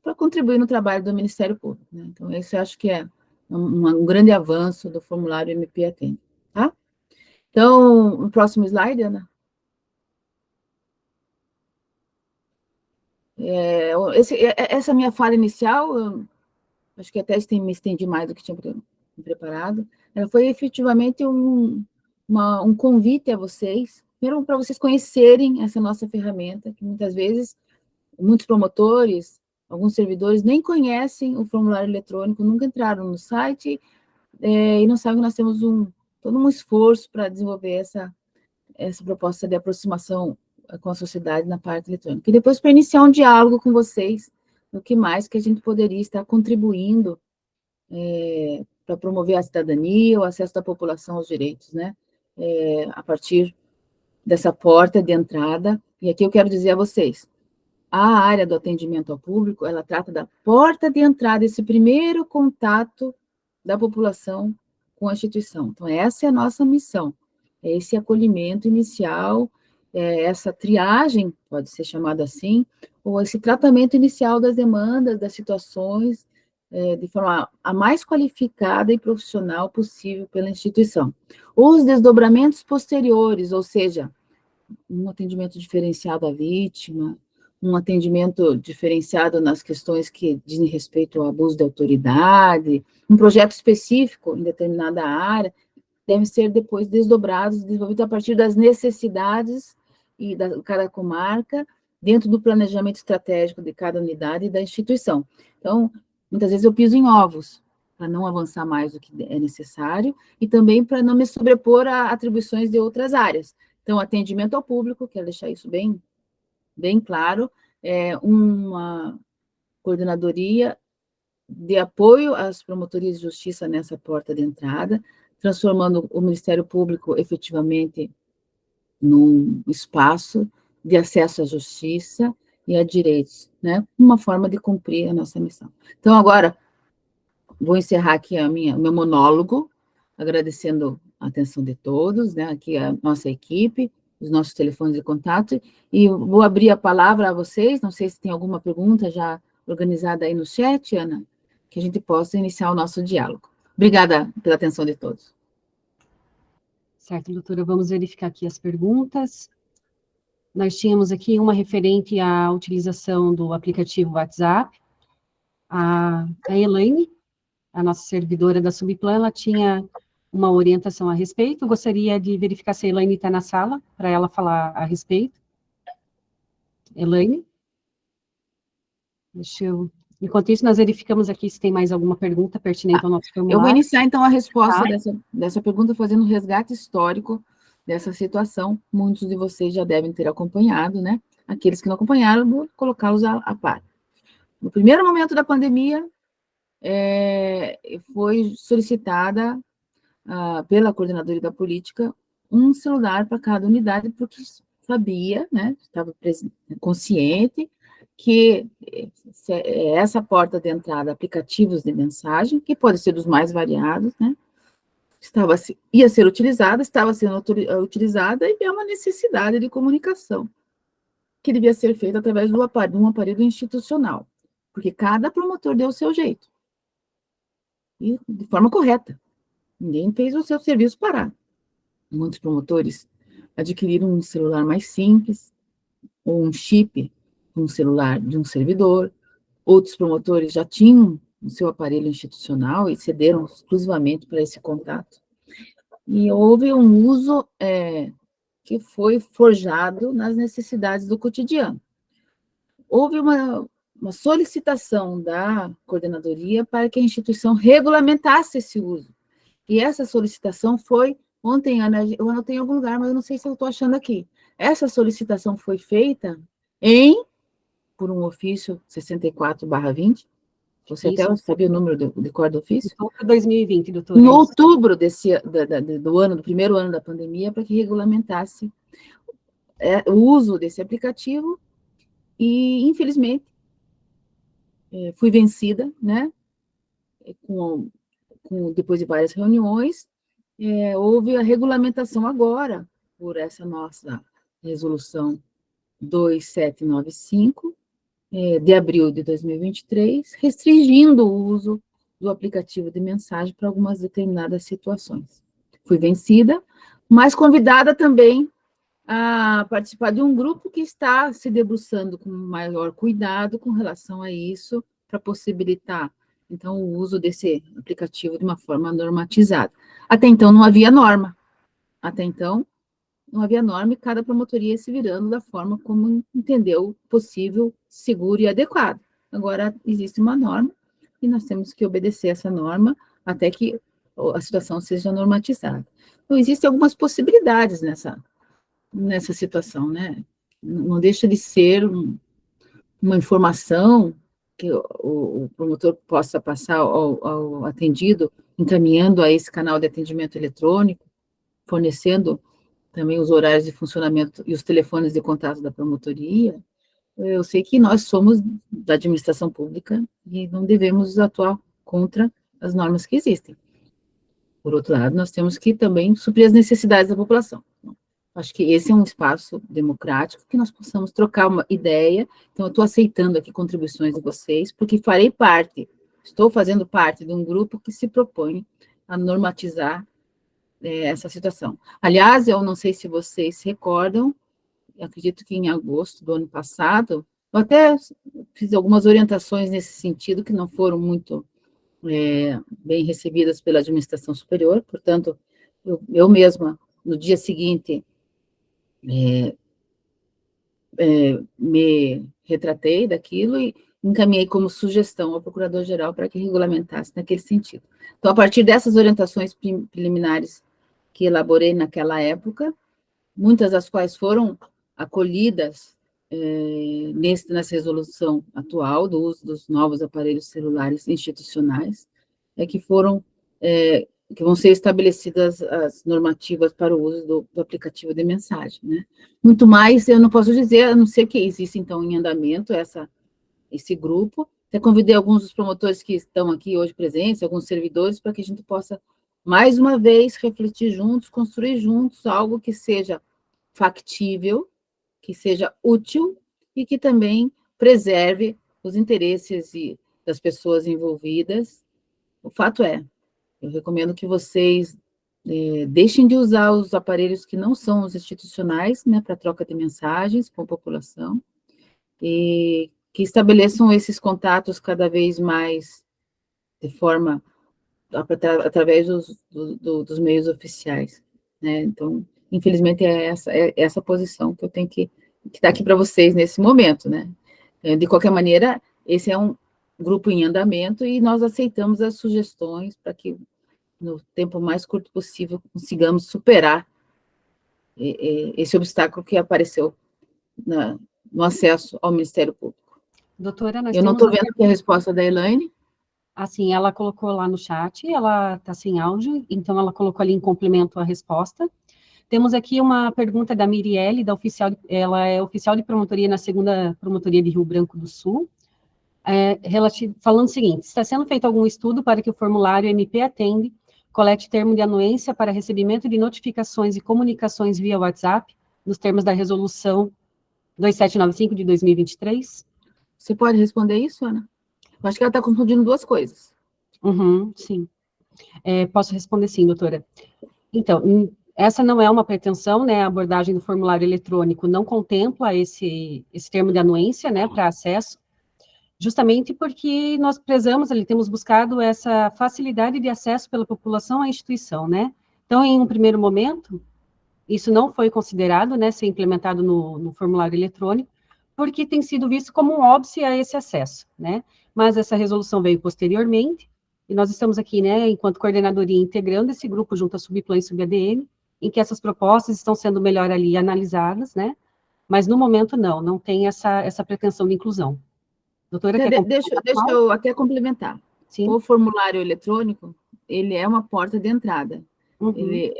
para contribuir no trabalho do Ministério Público, né? Então, esse eu acho que é um grande avanço do formulário MP Atende, tá? Então, no próximo slide, Ana. Essa minha fala inicial, acho que até me estendi mais do que tinha preparado, ela foi efetivamente um convite a vocês, primeiro para vocês conhecerem essa nossa ferramenta, que muitas vezes, muitos promotores, alguns servidores nem conhecem o formulário eletrônico, nunca entraram no site e não sabem que nós temos todo um esforço para desenvolver essa proposta de aproximação com a sociedade na parte eletrônica. E depois para iniciar um diálogo com vocês, no que mais que a gente poderia estar contribuindo para promover a cidadania, o acesso da população aos direitos, né? A partir dessa porta de entrada. E aqui eu quero dizer a vocês, a área do atendimento ao público, ela trata da porta de entrada, esse primeiro contato da população com a instituição. Então, essa é a nossa missão, é esse acolhimento inicial, essa triagem, pode ser chamada assim, ou esse tratamento inicial das demandas, das situações, de forma a mais qualificada e profissional possível pela instituição. Os desdobramentos posteriores, ou seja, um atendimento diferenciado à vítima, um atendimento diferenciado nas questões que dizem respeito ao abuso de autoridade, um projeto específico em determinada área, devem ser depois desdobrados, desenvolvidos a partir das necessidades e da cada comarca, dentro do planejamento estratégico de cada unidade e da instituição. Então, muitas vezes eu piso em ovos, para não avançar mais do que é necessário, e também para não me sobrepor a atribuições de outras áreas. Então, atendimento ao público, quero deixar isso bem claro, uma coordenadoria de apoio às promotorias de justiça nessa porta de entrada, transformando o Ministério Público efetivamente num espaço de acesso à justiça e a direitos, né? Uma forma de cumprir a nossa missão. Então, agora, vou encerrar aqui o meu monólogo, agradecendo a atenção de todos, né? Aqui a nossa equipe, os nossos telefones de contato, e vou abrir a palavra a vocês, não sei se tem alguma pergunta já organizada aí no chat, Ana, que a gente possa iniciar o nosso diálogo. Obrigada pela atenção de todos. Certo, doutora, vamos verificar aqui as perguntas. Nós tínhamos aqui uma referente à utilização do aplicativo WhatsApp. A Elaine, a nossa servidora da Subplan, ela tinha uma orientação a respeito. Eu gostaria de verificar se a Elaine está na sala, para ela falar a respeito. Elaine? Enquanto isso, nós verificamos aqui se tem mais alguma pergunta pertinente ao nosso formulário. Eu vou iniciar, então, a resposta dessa pergunta fazendo um resgate histórico dessa situação. Muitos de vocês já devem ter acompanhado, né? Aqueles que não acompanharam, vou colocá-los a par. No primeiro momento da pandemia, foi solicitada pela coordenadoria da política, um celular para cada unidade, porque sabia, né, estava consciente que essa porta de entrada, aplicativos de mensagem, que pode ser dos mais variados, né, ia ser utilizada, estava sendo utilizada, e é uma necessidade de comunicação, que devia ser feita através de um aparelho institucional, porque cada promotor deu o seu jeito, e de forma correta. Ninguém fez o seu serviço parar. Muitos promotores adquiriram um celular mais simples, ou um chip, um celular de um servidor. Outros promotores já tinham o seu aparelho institucional e cederam exclusivamente para esse contato. E houve um uso que foi forjado nas necessidades do cotidiano. Houve uma solicitação da coordenadoria para que a instituição regulamentasse esse uso. E essa solicitação foi, ontem, Ana, eu anotei em algum lugar, mas eu não sei se eu estou achando aqui. Essa solicitação foi feita por um ofício 64/20. Você Isso. até sabia o número de cor do ofício? Em outubro de 2020, doutora. Em outubro do primeiro ano da pandemia, para que regulamentasse o uso desse aplicativo, e, infelizmente, fui vencida, né, depois de várias reuniões, houve a regulamentação agora, por essa nossa resolução 2795, de abril de 2023, restringindo o uso do aplicativo de mensagem para algumas determinadas situações. Fui vencida, mas convidada também a participar de um grupo que está se debruçando com maior cuidado com relação a isso, para possibilitar, então, o uso desse aplicativo de uma forma normatizada. Até então, não havia norma. E cada promotoria se virando da forma como entendeu possível, seguro e adequado. Agora, existe uma norma, e nós temos que obedecer essa norma até que a situação seja normatizada. Então, existem algumas possibilidades nessa situação, né? Não deixa de ser uma informação que o promotor possa passar ao atendido, encaminhando a esse canal de atendimento eletrônico, fornecendo também os horários de funcionamento e os telefones de contato da promotoria. Eu sei que nós somos da administração pública e não devemos atuar contra as normas que existem. Por outro lado, nós temos que também suprir as necessidades da população. Acho que esse é um espaço democrático que nós possamos trocar uma ideia. Então, eu estou aceitando aqui contribuições de vocês, porque estou fazendo parte de um grupo que se propõe a normatizar essa situação. Aliás, eu não sei se vocês se recordam, acredito que em agosto do ano passado, eu até fiz algumas orientações nesse sentido, que não foram muito bem recebidas pela administração superior, portanto, eu mesma, no dia seguinte, me retratei daquilo e encaminhei como sugestão ao procurador-geral para que regulamentasse naquele sentido. Então, a partir dessas orientações preliminares que elaborei naquela época, muitas das quais foram acolhidas nessa resolução atual do uso dos novos aparelhos celulares institucionais, que vão ser estabelecidas as normativas para o uso do aplicativo de mensagem, né? Muito mais eu não posso dizer, a não ser que exista, então, em andamento esse grupo. Até convidei alguns dos promotores que estão aqui hoje presentes, alguns servidores, para que a gente possa, mais uma vez, refletir juntos, construir juntos algo que seja factível, que seja útil e que também preserve os interesses das pessoas envolvidas. O fato é, eu recomendo que vocês deixem de usar os aparelhos que não são os institucionais, né, para troca de mensagens com a população, e que estabeleçam esses contatos cada vez mais de forma, através dos meios oficiais, né? Então, infelizmente, é essa posição que eu tenho que dar aqui para vocês nesse momento, né? De qualquer maneira, esse é um grupo em andamento e nós aceitamos as sugestões para que, no tempo mais curto possível, consigamos superar esse obstáculo que apareceu no acesso ao Ministério Público. Doutora, eu não estou vendo aqui a resposta da Elaine. Assim, ela colocou lá no chat, ela está sem áudio, então ela colocou ali em complemento a resposta. Temos aqui uma pergunta da Mirielle, ela é oficial de promotoria na 2ª Promotoria de Rio Branco do Sul, falando o seguinte: está sendo feito algum estudo para que o formulário MP Atende colete termo de anuência para recebimento de notificações e comunicações via WhatsApp, nos termos da resolução 2795 de 2023? Você pode responder isso, Ana? Eu acho que ela está confundindo duas coisas. Sim. Posso responder sim, doutora. Então, essa não é uma pretensão, né? A abordagem do formulário eletrônico não contempla esse termo de anuência, né, para acesso, justamente porque nós prezamos, temos buscado essa facilidade de acesso pela população à instituição, né? Então, em um primeiro momento, isso não foi considerado, né, ser implementado no formulário eletrônico, porque tem sido visto como um óbice a esse acesso, né? Mas essa resolução veio posteriormente, e nós estamos aqui, né, enquanto coordenadoria, integrando esse grupo junto à Subplan e Sub-ADM, em que essas propostas estão sendo melhor ali analisadas, né? Mas no momento não tem essa pretensão de inclusão. Doutora, quer deixa eu até complementar. Sim. O formulário eletrônico, ele é uma porta de entrada. Ele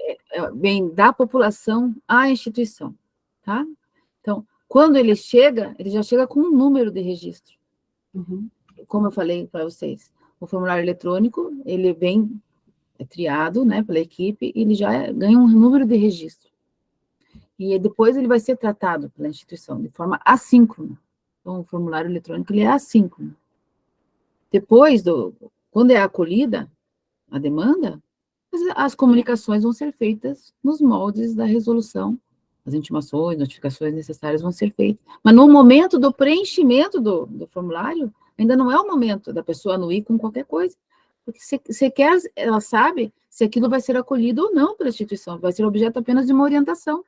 vem da população à instituição, tá? Então, quando ele já chega com um número de registro. Como eu falei para vocês, o formulário eletrônico, ele vem triado, né, pela equipe, e ele já ganha um número de registro. E depois ele vai ser tratado pela instituição de forma assíncrona. Então, o formulário eletrônico, ele é assíncrono. Depois, quando é acolhida a demanda, as comunicações vão ser feitas nos moldes da resolução, as intimações, notificações necessárias vão ser feitas. Mas no momento do preenchimento do formulário, ainda não é o momento da pessoa anuir com qualquer coisa, porque ela sabe se aquilo vai ser acolhido ou não pela instituição, vai ser objeto apenas de uma orientação.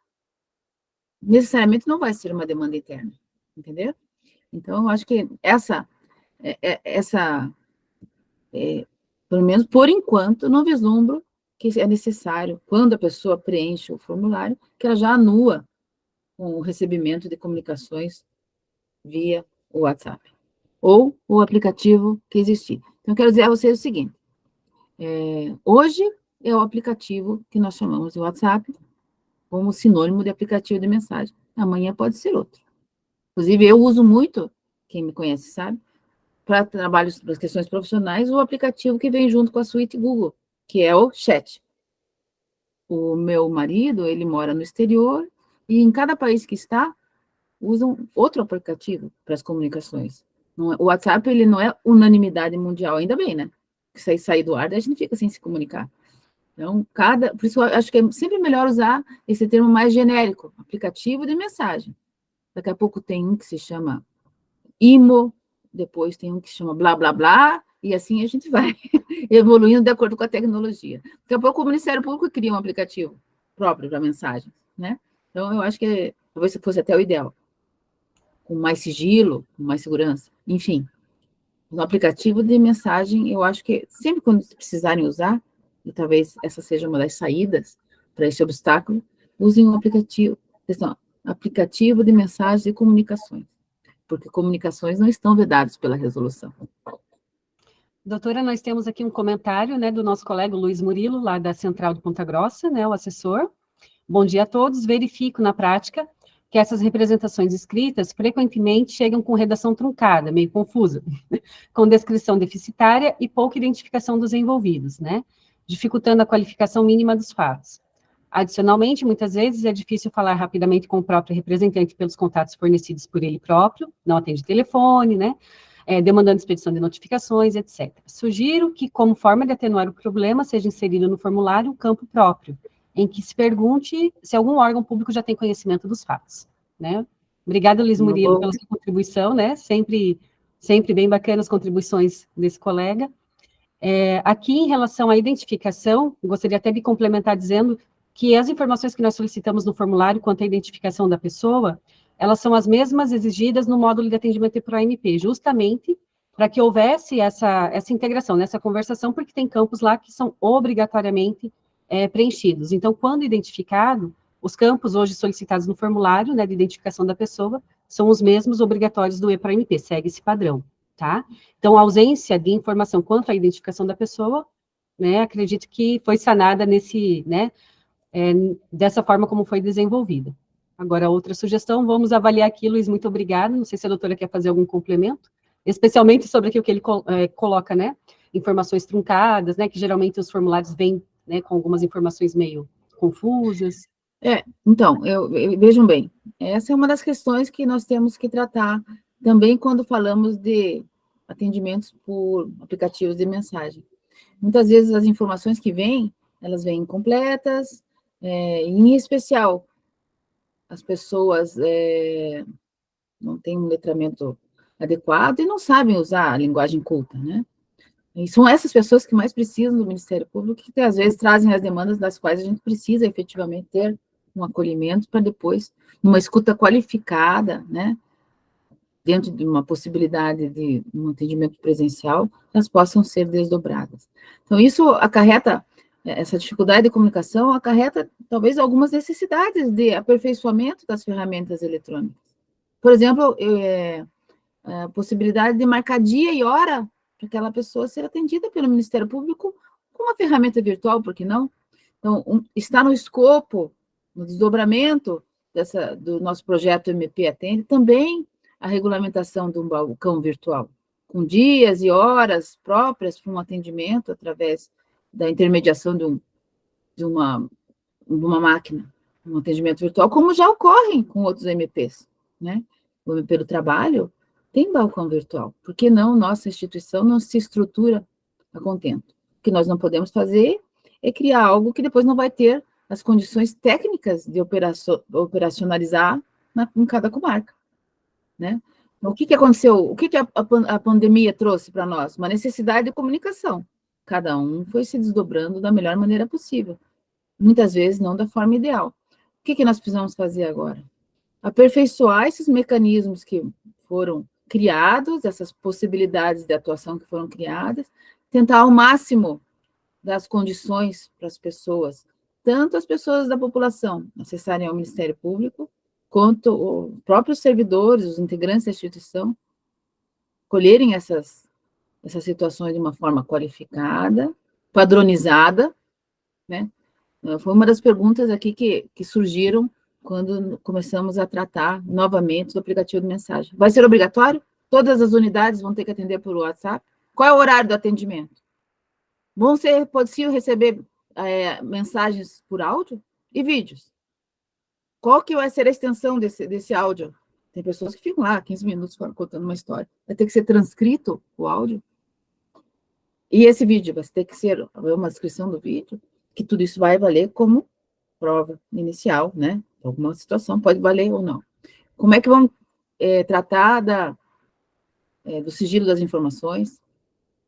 Necessariamente não vai ser uma demanda interna, entendeu? Então, eu acho que pelo menos por enquanto, não vislumbro que é necessário, quando a pessoa preenche o formulário, que ela já anua com o recebimento de comunicações via o WhatsApp, ou o aplicativo que existir. Então, eu quero dizer a vocês o seguinte, hoje é o aplicativo que nós chamamos de WhatsApp, como sinônimo de aplicativo de mensagem. Amanhã pode ser outro. Inclusive, eu uso muito, quem me conhece sabe, para trabalhos, para questões profissionais, o aplicativo que vem junto com a suíte Google, que é o Chat. O meu marido, ele mora no exterior, e em cada país que está, usam outro aplicativo para as comunicações. O WhatsApp, ele não é unanimidade mundial, ainda bem, né? Se sair do ar, daí a gente fica sem se comunicar. Então, por isso eu acho que é sempre melhor usar esse termo mais genérico, aplicativo de mensagem. Daqui a pouco tem um que se chama IMO, depois tem um que se chama blá, blá, blá, e assim a gente vai evoluindo de acordo com a tecnologia. Daqui a pouco o Ministério Público cria um aplicativo próprio para mensagem, né? Então, eu acho que talvez fosse até o ideal. Com mais sigilo, com mais segurança, enfim. No aplicativo de mensagem, eu acho que sempre quando precisarem usar, e talvez essa seja uma das saídas para esse obstáculo, usem um aplicativo de mensagens e comunicações, porque comunicações não estão vedadas pela resolução. Doutora, nós temos aqui um comentário, né, do nosso colega Luiz Murilo, lá da Central de Ponta Grossa, né, o assessor. Bom dia a todos. Verifico na prática que essas representações escritas frequentemente chegam com redação truncada, meio confusa, com descrição deficitária e pouca identificação dos envolvidos, né, dificultando a qualificação mínima dos fatos. Adicionalmente, muitas vezes é difícil falar rapidamente com o próprio representante pelos contatos fornecidos por ele próprio, não atende telefone, né, demandando expedição de notificações, etc. Sugiro que, como forma de atenuar o problema, seja inserido no formulário um campo próprio, em que se pergunte se algum órgão público já tem conhecimento dos fatos, né? Obrigada, Luiz Murilo, pela sua contribuição, né? Sempre bem bacana as contribuições desse colega. Aqui, em relação à identificação, gostaria até de complementar dizendo que as informações que nós solicitamos no formulário quanto à identificação da pessoa, elas são as mesmas exigidas no módulo de atendimento por AMP, justamente para que houvesse essa integração, nessa conversação, porque tem campos lá que são obrigatoriamente preenchidos. Então, quando identificado, os campos hoje solicitados no formulário, né, de identificação da pessoa, são os mesmos obrigatórios do E-PROMP, segue esse padrão, tá? Então, a ausência de informação quanto à identificação da pessoa, né, acredito que foi sanada nesse, né, dessa forma como foi desenvolvida. Agora, outra sugestão, vamos avaliar aqui, Luiz, muito obrigada, não sei se a doutora quer fazer algum complemento, especialmente sobre aquilo que ele coloca, né, informações truncadas, né, que geralmente os formulários vêm, né, com algumas informações meio confusas. Então, vejam bem, essa é uma das questões que nós temos que tratar também quando falamos de atendimentos por aplicativos de mensagem. Muitas vezes as informações que vêm, elas vêm incompletas, em especial, as pessoas não têm um letramento adequado e não sabem usar a linguagem culta, né? E são essas pessoas que mais precisam do Ministério Público, que às vezes trazem as demandas das quais a gente precisa efetivamente ter um acolhimento para depois, numa escuta qualificada, né, dentro de uma possibilidade de um atendimento presencial, elas possam ser desdobradas. Então, isso acarreta, essa dificuldade de comunicação acarreta talvez algumas necessidades de aperfeiçoamento das ferramentas eletrônicas. Por exemplo, a possibilidade de marcar dia e hora para aquela pessoa ser atendida pelo Ministério Público com uma ferramenta virtual, por que não? Então, está no escopo, no desdobramento do nosso projeto MP Atende, também a regulamentação de um balcão virtual, com dias e horas próprias para um atendimento através da intermediação de uma máquina, um atendimento virtual, como já ocorre com outros MPs, né? O MP do Trabalho tem balcão virtual. Por que não nossa instituição não se estrutura a contento? O que nós não podemos fazer é criar algo que depois não vai ter as condições técnicas de operacionalizar em cada comarca, né? O que aconteceu? O que a pandemia trouxe para nós? Uma necessidade de comunicação. Cada um foi se desdobrando da melhor maneira possível. Muitas vezes não da forma ideal. O que nós precisamos fazer agora? Aperfeiçoar esses mecanismos que foram criados, essas possibilidades de atuação que foram criadas, tentar ao máximo dar as condições para as pessoas, tanto as pessoas da população acessarem ao Ministério Público, quanto os próprios servidores, os integrantes da instituição, colherem essas situações de uma forma qualificada, padronizada, né? Foi uma das perguntas aqui que surgiram quando começamos a tratar novamente do aplicativo de mensagem. Vai ser obrigatório? Todas as unidades vão ter que atender por WhatsApp? Qual é o horário do atendimento? Vão ser possível receber mensagens por áudio e vídeos? Qual que vai ser a extensão desse áudio? Tem pessoas que ficam lá 15 minutos contando uma história. Vai ter que ser transcrito o áudio? E esse vídeo vai ter que ser uma descrição do vídeo? Que tudo isso vai valer como prova inicial, né? Alguma situação pode valer ou não. Como é que vamos tratar do sigilo das informações?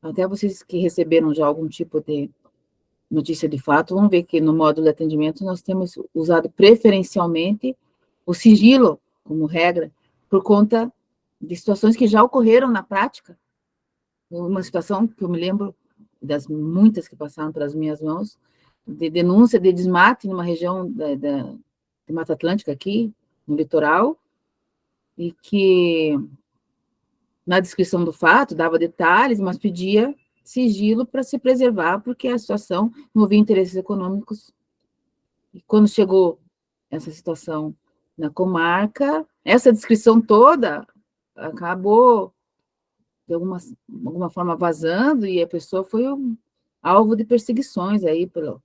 Até vocês que receberam já algum tipo de notícia de fato, vão ver que no módulo de atendimento nós temos usado preferencialmente o sigilo como regra, por conta de situações que já ocorreram na prática. Uma situação que eu me lembro das muitas que passaram pelas minhas mãos, de denúncia de desmate numa região de Mata Atlântica aqui, no litoral, e que na descrição do fato dava detalhes, mas pedia sigilo para se preservar, porque a situação envolvia interesses econômicos. E quando chegou essa situação na comarca, essa descrição toda acabou, de alguma forma, vazando, e a pessoa foi alvo de perseguições aí pelo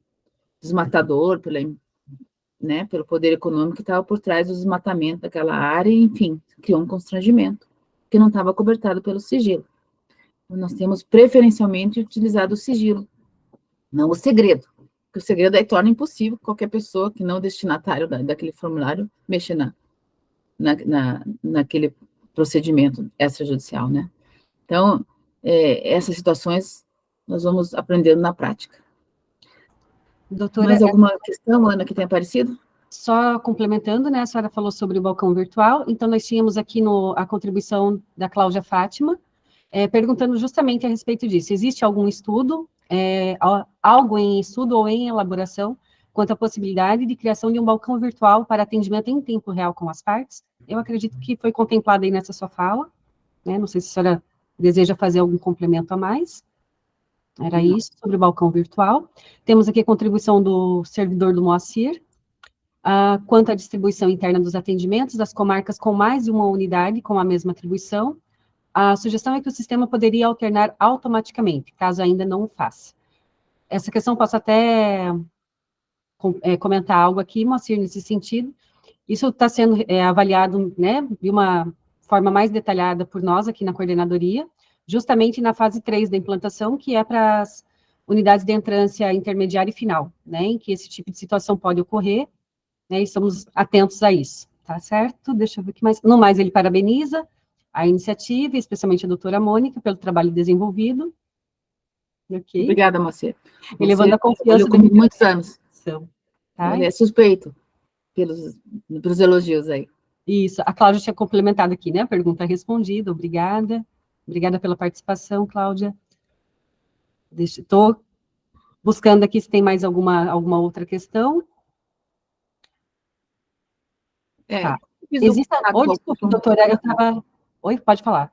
desmatador, pelo poder econômico que estava por trás do desmatamento daquela área, e, enfim, criou um constrangimento, que não estava cobertado pelo sigilo. Nós temos preferencialmente utilizado o sigilo, não o segredo, porque o segredo aí torna impossível qualquer pessoa que não é destinatário daquele formulário mexer naquele procedimento extrajudicial, né? Então, essas situações nós vamos aprendendo na prática. Doutora, mais alguma questão, Ana, que tenha aparecido? Só complementando, né, a senhora falou sobre o balcão virtual, então nós tínhamos aqui a contribuição da Cláudia Fátima, perguntando justamente a respeito disso. Existe algum estudo, algo em estudo ou em elaboração, quanto à possibilidade de criação de um balcão virtual para atendimento em tempo real com as partes? Eu acredito que foi contemplado aí nessa sua fala, né, não sei se a senhora deseja fazer algum complemento a mais? Era isso, sobre o balcão virtual. Temos aqui a contribuição do servidor do Moacir, quanto à distribuição interna dos atendimentos das comarcas com mais de uma unidade com a mesma atribuição. A sugestão é que o sistema poderia alternar automaticamente, caso ainda não o faça. Essa questão posso até comentar algo aqui, Moacir, nesse sentido. Isso está sendo avaliado, né, de uma forma mais detalhada por nós aqui na coordenadoria, justamente na fase 3 da implantação, que é para as unidades de entrância intermediária e final, né, em que esse tipo de situação pode ocorrer, né, e estamos atentos a isso, tá certo? Deixa eu ver o que mais. No mais, ele parabeniza a iniciativa, especialmente a doutora Mônica, pelo trabalho desenvolvido. Okay. Obrigada, Moacir. Elevando a confiança com muitos anos. Tá? Ele é suspeito pelos elogios aí. Isso, a Cláudia tinha complementado aqui, né? A pergunta respondida, obrigada. Obrigada pela participação, Cláudia. Estou buscando aqui se tem mais alguma outra questão. Tá. Existe... desculpa, doutora, eu estava... Oi, pode falar.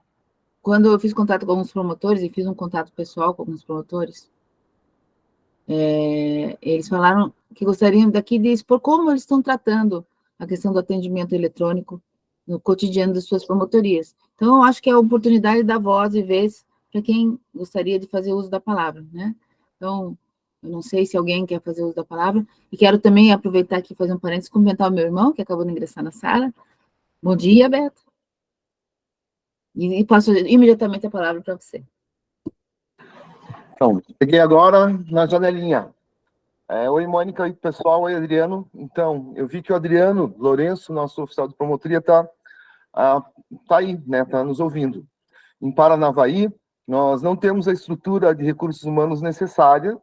Quando eu fiz contato com alguns promotores, e fiz um contato pessoal com alguns promotores, eles falaram que gostariam daqui de expor como eles estão tratando a questão do atendimento eletrônico no cotidiano das suas promotorias. Então, eu acho que é a oportunidade da voz e vez para quem gostaria de fazer uso da palavra, né? Então, eu não sei se alguém quer fazer uso da palavra, e quero também aproveitar aqui e fazer um parênteses, cumprimentar o meu irmão, que acabou de ingressar na sala. Bom dia, Beto. E passo imediatamente a palavra para você. Então, peguei agora na janelinha. Oi, Mônica, oi, pessoal, oi, Adriano. Então, eu vi que o Adriano Lourenço, nosso oficial de promotoria, tá aí, né, tá nos ouvindo. Em Paranavaí, nós não temos a estrutura de recursos humanos necessária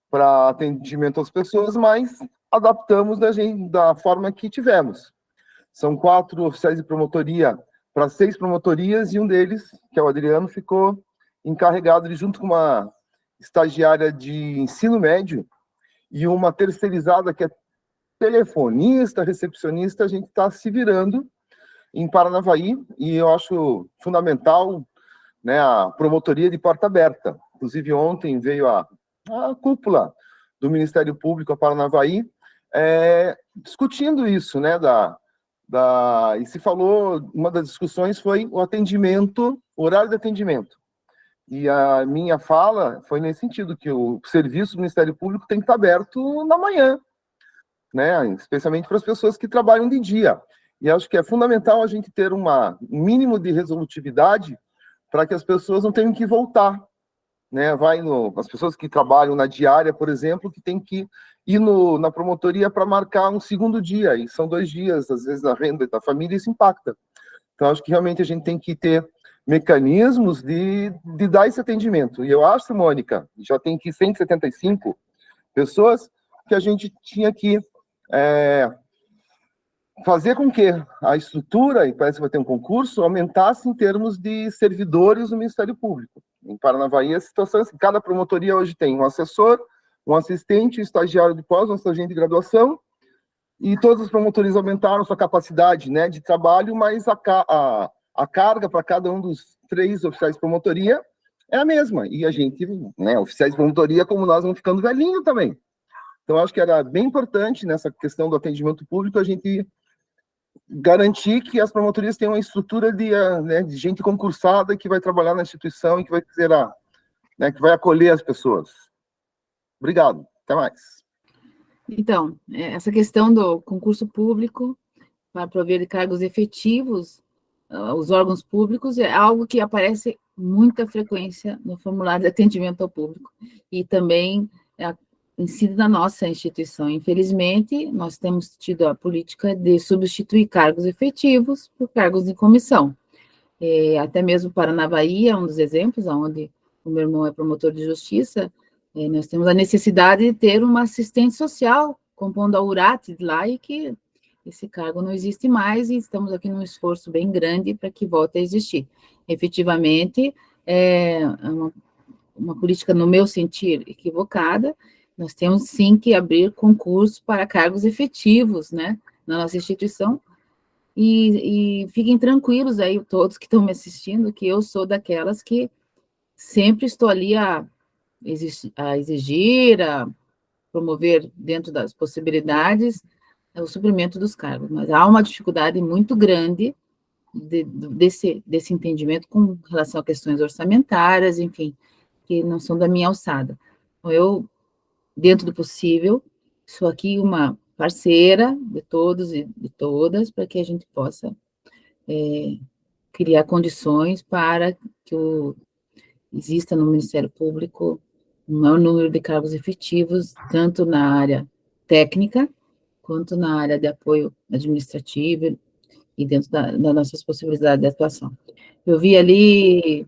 para atendimento às pessoas, mas adaptamos da forma que tivemos. São 4 oficiais de promotoria para 6 promotorias, e um deles, que é o Adriano, ficou encarregado de, junto com uma estagiária de ensino médio e uma terceirizada que é telefonista, recepcionista, a gente está se virando em Paranavaí, e eu acho fundamental, né, a promotoria de porta aberta. Inclusive, ontem veio a cúpula do Ministério Público a Paranavaí, discutindo isso, né, e se falou, uma das discussões foi o atendimento, o horário de atendimento. E a minha fala foi nesse sentido, que o serviço do Ministério Público tem que estar aberto na manhã, né, especialmente para as pessoas que trabalham de dia. E acho que é fundamental a gente ter um mínimo de resolutividade para que as pessoas não tenham que voltar, né? As pessoas que trabalham na diária, por exemplo, que tem que ir na promotoria para marcar um segundo dia, e são 2 dias, às vezes, a renda da família, isso impacta. Então, acho que realmente a gente tem que ter mecanismos de dar esse atendimento. E eu acho, Mônica, já tem aqui 175 pessoas, que a gente tinha que fazer com que a estrutura, e parece que vai ter um concurso, aumentasse em termos de servidores do Ministério Público. Em Paranavaí, a situação é assim: cada promotoria hoje tem um assessor, um assistente, um estagiário de pós, um estagiário de graduação, e todas as promotorias aumentaram sua capacidade, né, de trabalho, mas a carga para cada um dos 3 oficiais de promotoria é a mesma. E a gente, né, oficiais de promotoria, como nós, vamos ficando velhinho também. Então, acho que era bem importante, nessa questão do atendimento público, a gente garantir que as promotorias tenham uma estrutura de gente concursada que vai trabalhar na instituição e que vai fazer que vai acolher as pessoas. Obrigado. Até mais. Então, essa questão do concurso público para prover cargos efetivos, os órgãos públicos, é algo que aparece muita frequência no formulário de atendimento ao público, e também incide na nossa instituição. Infelizmente, nós temos tido a política de substituir cargos efetivos por cargos de comissão. Até mesmo Paranavaí é um dos exemplos, onde o meu irmão é promotor de justiça. Nós temos a necessidade de ter uma assistente social, compondo a URAT lá, e que esse cargo não existe mais, e estamos aqui num esforço bem grande para que volte a existir. Efetivamente, é uma política, no meu sentir, equivocada. Nós temos, sim, que abrir concurso para cargos efetivos, né, na nossa instituição, E fiquem tranquilos aí, todos que estão me assistindo, que eu sou daquelas que sempre estou ali a exigir, a promover dentro das possibilidades o suprimento dos cargos, mas há uma dificuldade muito grande desse entendimento com relação a questões orçamentárias, enfim, que não são da minha alçada. Então, eu, dentro do possível, sou aqui uma parceira de todos e de todas, para que a gente possa criar condições para que exista no Ministério Público um maior número de cargos efetivos, tanto na área técnica, quanto na área de apoio administrativo e dentro das nossas possibilidades de atuação. Eu vi ali,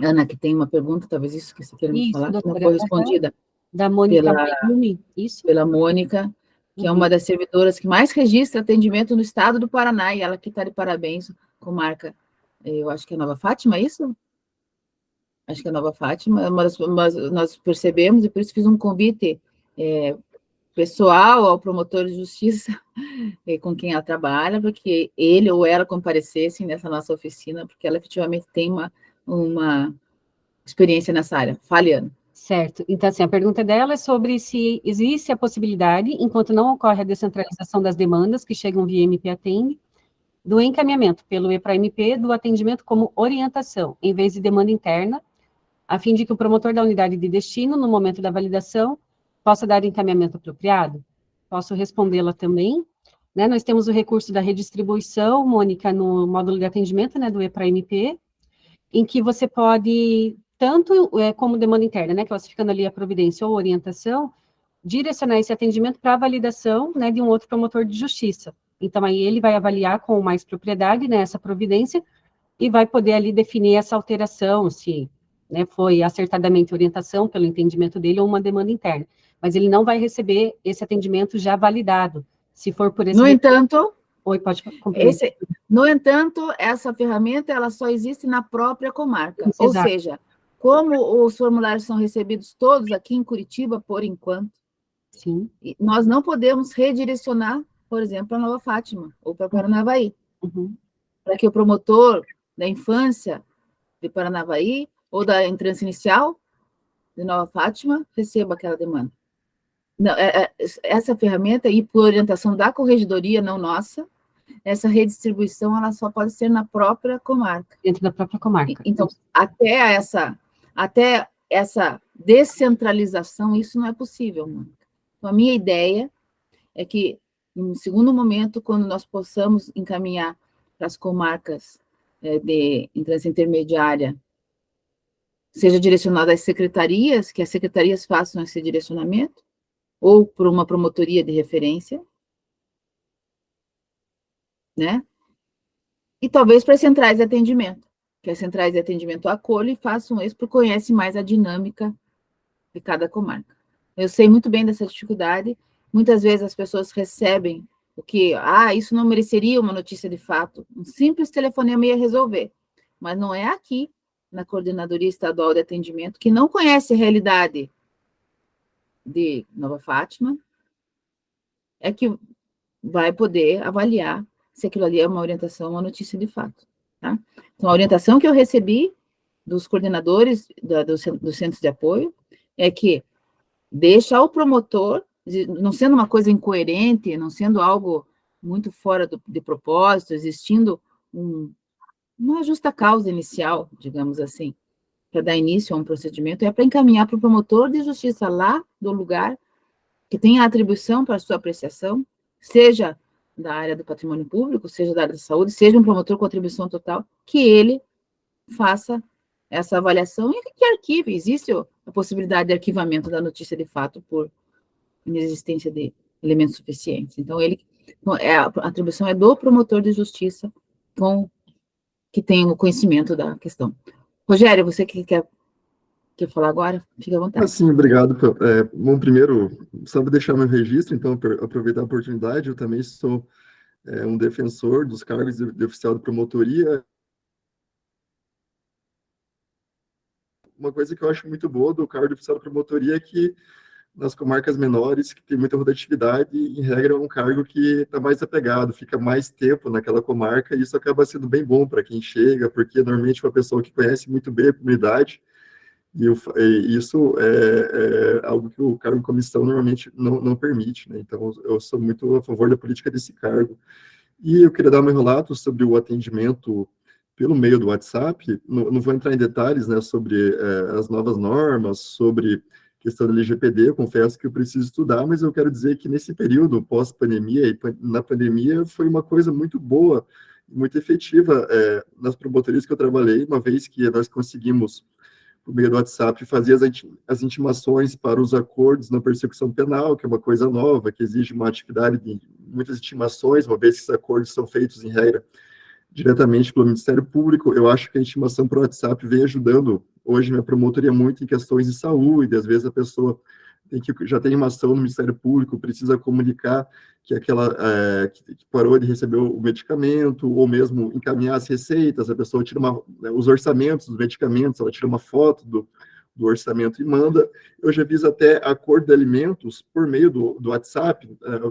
Ana, que tem uma pergunta, talvez isso que você queira me falar, que não foi respondida. Da Mônica Mayumi, isso? Pela Mônica, que é uma das servidoras que mais registra atendimento no estado do Paraná, e ela que está de parabéns com marca, eu acho que é Nova Fátima, é isso? Acho que é Nova Fátima, mas nós percebemos, e por isso fiz um convite pessoal ao promotor de justiça com quem ela trabalha, para que ele ou ela comparecessem nessa nossa oficina, porque ela efetivamente tem uma experiência nessa área. Fale, Ana. Certo. Então, assim, a pergunta dela é sobre se existe a possibilidade, enquanto não ocorre a descentralização das demandas que chegam via MP Atende, do encaminhamento pelo EPRA-MP do atendimento como orientação, em vez de demanda interna, a fim de que o promotor da unidade de destino, no momento da validação, possa dar encaminhamento apropriado? Posso respondê-la também? Né, nós temos o recurso da redistribuição, Mônica, no módulo de atendimento, né, do EPRA-MP, em que você pode, tanto como demanda interna, né, classificando ali a providência ou orientação, direcionar esse atendimento para a validação, né, de um outro promotor de justiça. Então, aí ele vai avaliar com mais propriedade, né, essa providência, e vai poder ali definir essa alteração, se, né, foi acertadamente orientação pelo entendimento dele ou uma demanda interna. Mas ele não vai receber esse atendimento já validado, se for por esse... No entanto... Oi, pode complementar. No entanto, essa ferramenta, ela só existe na própria comarca. Isso, ou exato. Seja, como os formulários são recebidos todos aqui em Curitiba, por enquanto, sim, nós não podemos redirecionar, por exemplo, para Nova Fátima ou para Paranavaí, para que o promotor da infância de Paranavaí ou da entrância inicial de Nova Fátima receba aquela demanda. Não, essa ferramenta, e por orientação da corregedoria, não nossa, essa redistribuição ela só pode ser na própria comarca. Dentro da própria comarca. Então, até essa descentralização, isso não é possível, Mônica. Então, a minha ideia é que, em segundo momento, quando nós possamos encaminhar para as comarcas de entrância intermediária, seja direcionado às secretarias, que as secretarias façam esse direcionamento, ou por uma promotoria de referência, né? E talvez para as centrais de atendimento, que as centrais de atendimento acolhem e façam isso, porque conhecem mais a dinâmica de cada comarca. Eu sei muito bem dessa dificuldade, muitas vezes as pessoas recebem o que, isso não mereceria uma notícia de fato, um simples telefonema ia resolver, mas não é aqui, na Coordenadoria Estadual de Atendimento, que não conhece a realidade de Nova Fátima, é que vai poder avaliar se aquilo ali é uma orientação ou uma notícia de fato. Tá? Então, a orientação que eu recebi dos coordenadores dos centros de apoio é que deixa ao promotor, não sendo uma coisa incoerente, não sendo algo muito fora de propósito, existindo uma justa causa inicial, digamos assim, para dar início a um procedimento, é para encaminhar para o promotor de justiça lá do lugar que tem a atribuição para a sua apreciação, seja da área do patrimônio público, seja da área da saúde, seja um promotor com atribuição total, que ele faça essa avaliação e que arquive. Existe a possibilidade de arquivamento da notícia de fato por inexistência de elementos suficientes. Então, a atribuição é do promotor de justiça que tem o conhecimento da questão. Rogério, você que quer falar agora? Fique à vontade. Sim, obrigado. Bom, primeiro, só vou deixar meu registro, então, aproveitar a oportunidade, eu também sou um defensor dos cargos de oficial de promotoria. Uma coisa que eu acho muito boa do cargo de oficial de promotoria é que nas comarcas menores, que tem muita rotatividade, e, em regra, é um cargo que está mais apegado, fica mais tempo naquela comarca, e isso acaba sendo bem bom para quem chega, porque normalmente é uma pessoa que conhece muito bem a comunidade, e isso é algo que o cargo de comissão normalmente não permite, né? Então, eu sou muito a favor da política desse cargo. E eu queria dar meu relato sobre o atendimento pelo meio do WhatsApp. Não vou entrar em detalhes, né, sobre as novas normas, sobre questão do LGPD, eu confesso que eu preciso estudar, mas eu quero dizer que nesse período pós-pandemia e na pandemia foi uma coisa muito boa, muito efetiva nas promotorias que eu trabalhei, uma vez que nós conseguimos, por meio do WhatsApp, fazer as intimações para os acordos na persecução penal, que é uma coisa nova, que exige uma atividade de muitas intimações, uma vez que esses acordos são feitos, em regra, diretamente pelo Ministério Público. Eu acho que a intimação por WhatsApp vem ajudando, hoje, minha promotoria muito em questões de saúde, às vezes a pessoa já tem uma ação no Ministério Público, precisa comunicar que que parou de receber o medicamento, ou mesmo encaminhar as receitas, a pessoa tira os orçamentos dos medicamentos, ela tira uma foto do orçamento e manda. Eu já fiz até acordo de alimentos por meio do WhatsApp,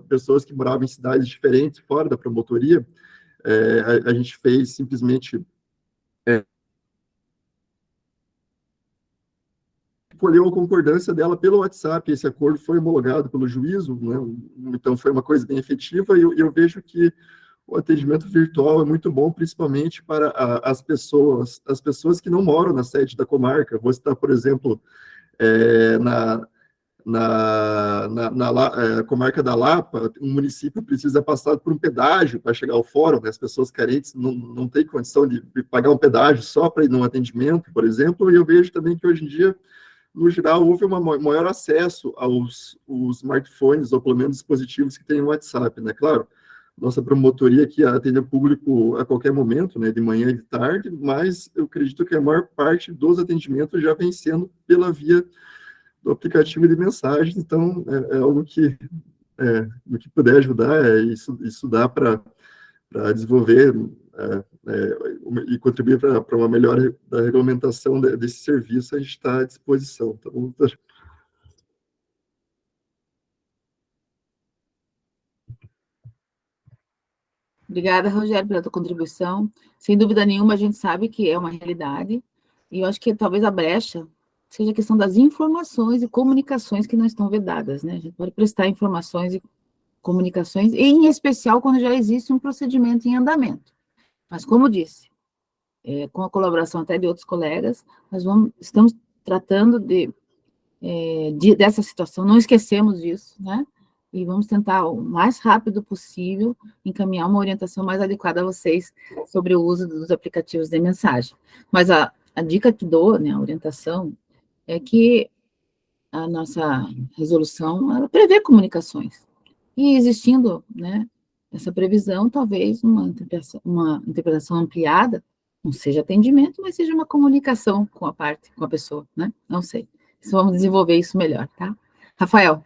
pessoas que moravam em cidades diferentes, fora da promotoria, a gente fez simplesmente colheu a concordância dela pelo WhatsApp, esse acordo foi homologado pelo juízo, né? Então foi uma coisa bem efetiva, e eu vejo que o atendimento virtual é muito bom, principalmente para as pessoas que não moram na sede da comarca. Vou citar, por exemplo, na comarca da Lapa, um município precisa passar por um pedágio para chegar ao fórum, né? As pessoas carentes não têm condição de pagar um pedágio só para ir num atendimento, por exemplo, e eu vejo também que hoje em dia, no geral, houve um maior acesso aos smartphones, ou pelo menos dispositivos que têm o WhatsApp, né? Claro, nossa promotoria aqui atende o público a qualquer momento, né, de manhã e de tarde, mas eu acredito que a maior parte dos atendimentos já vem sendo pela via do aplicativo de mensagens. Então, é algo que, no que puder ajudar, isso dá para desenvolver e contribuir para uma melhora da regulamentação desse serviço. A gente está à disposição. Tá bom? Obrigada, Rogério, pela tua contribuição. Sem dúvida nenhuma, a gente sabe que é uma realidade, e eu acho que talvez a brecha seja a questão das informações e comunicações que não estão vedadas, né? A gente pode prestar informações e comunicações, e em especial quando já existe um procedimento em andamento. Mas, como disse, com a colaboração até de outros colegas, estamos tratando dessa situação, não esquecemos disso, né? E vamos tentar, o mais rápido possível, encaminhar uma orientação mais adequada a vocês sobre o uso dos aplicativos de mensagem. Mas a dica que dou, né, a orientação, é que a nossa resolução, ela prevê comunicações. E existindo, né, essa previsão, talvez uma interpretação ampliada, não seja atendimento, mas seja uma comunicação com a pessoa, né? Não sei. Vamos desenvolver isso melhor, tá? Rafael.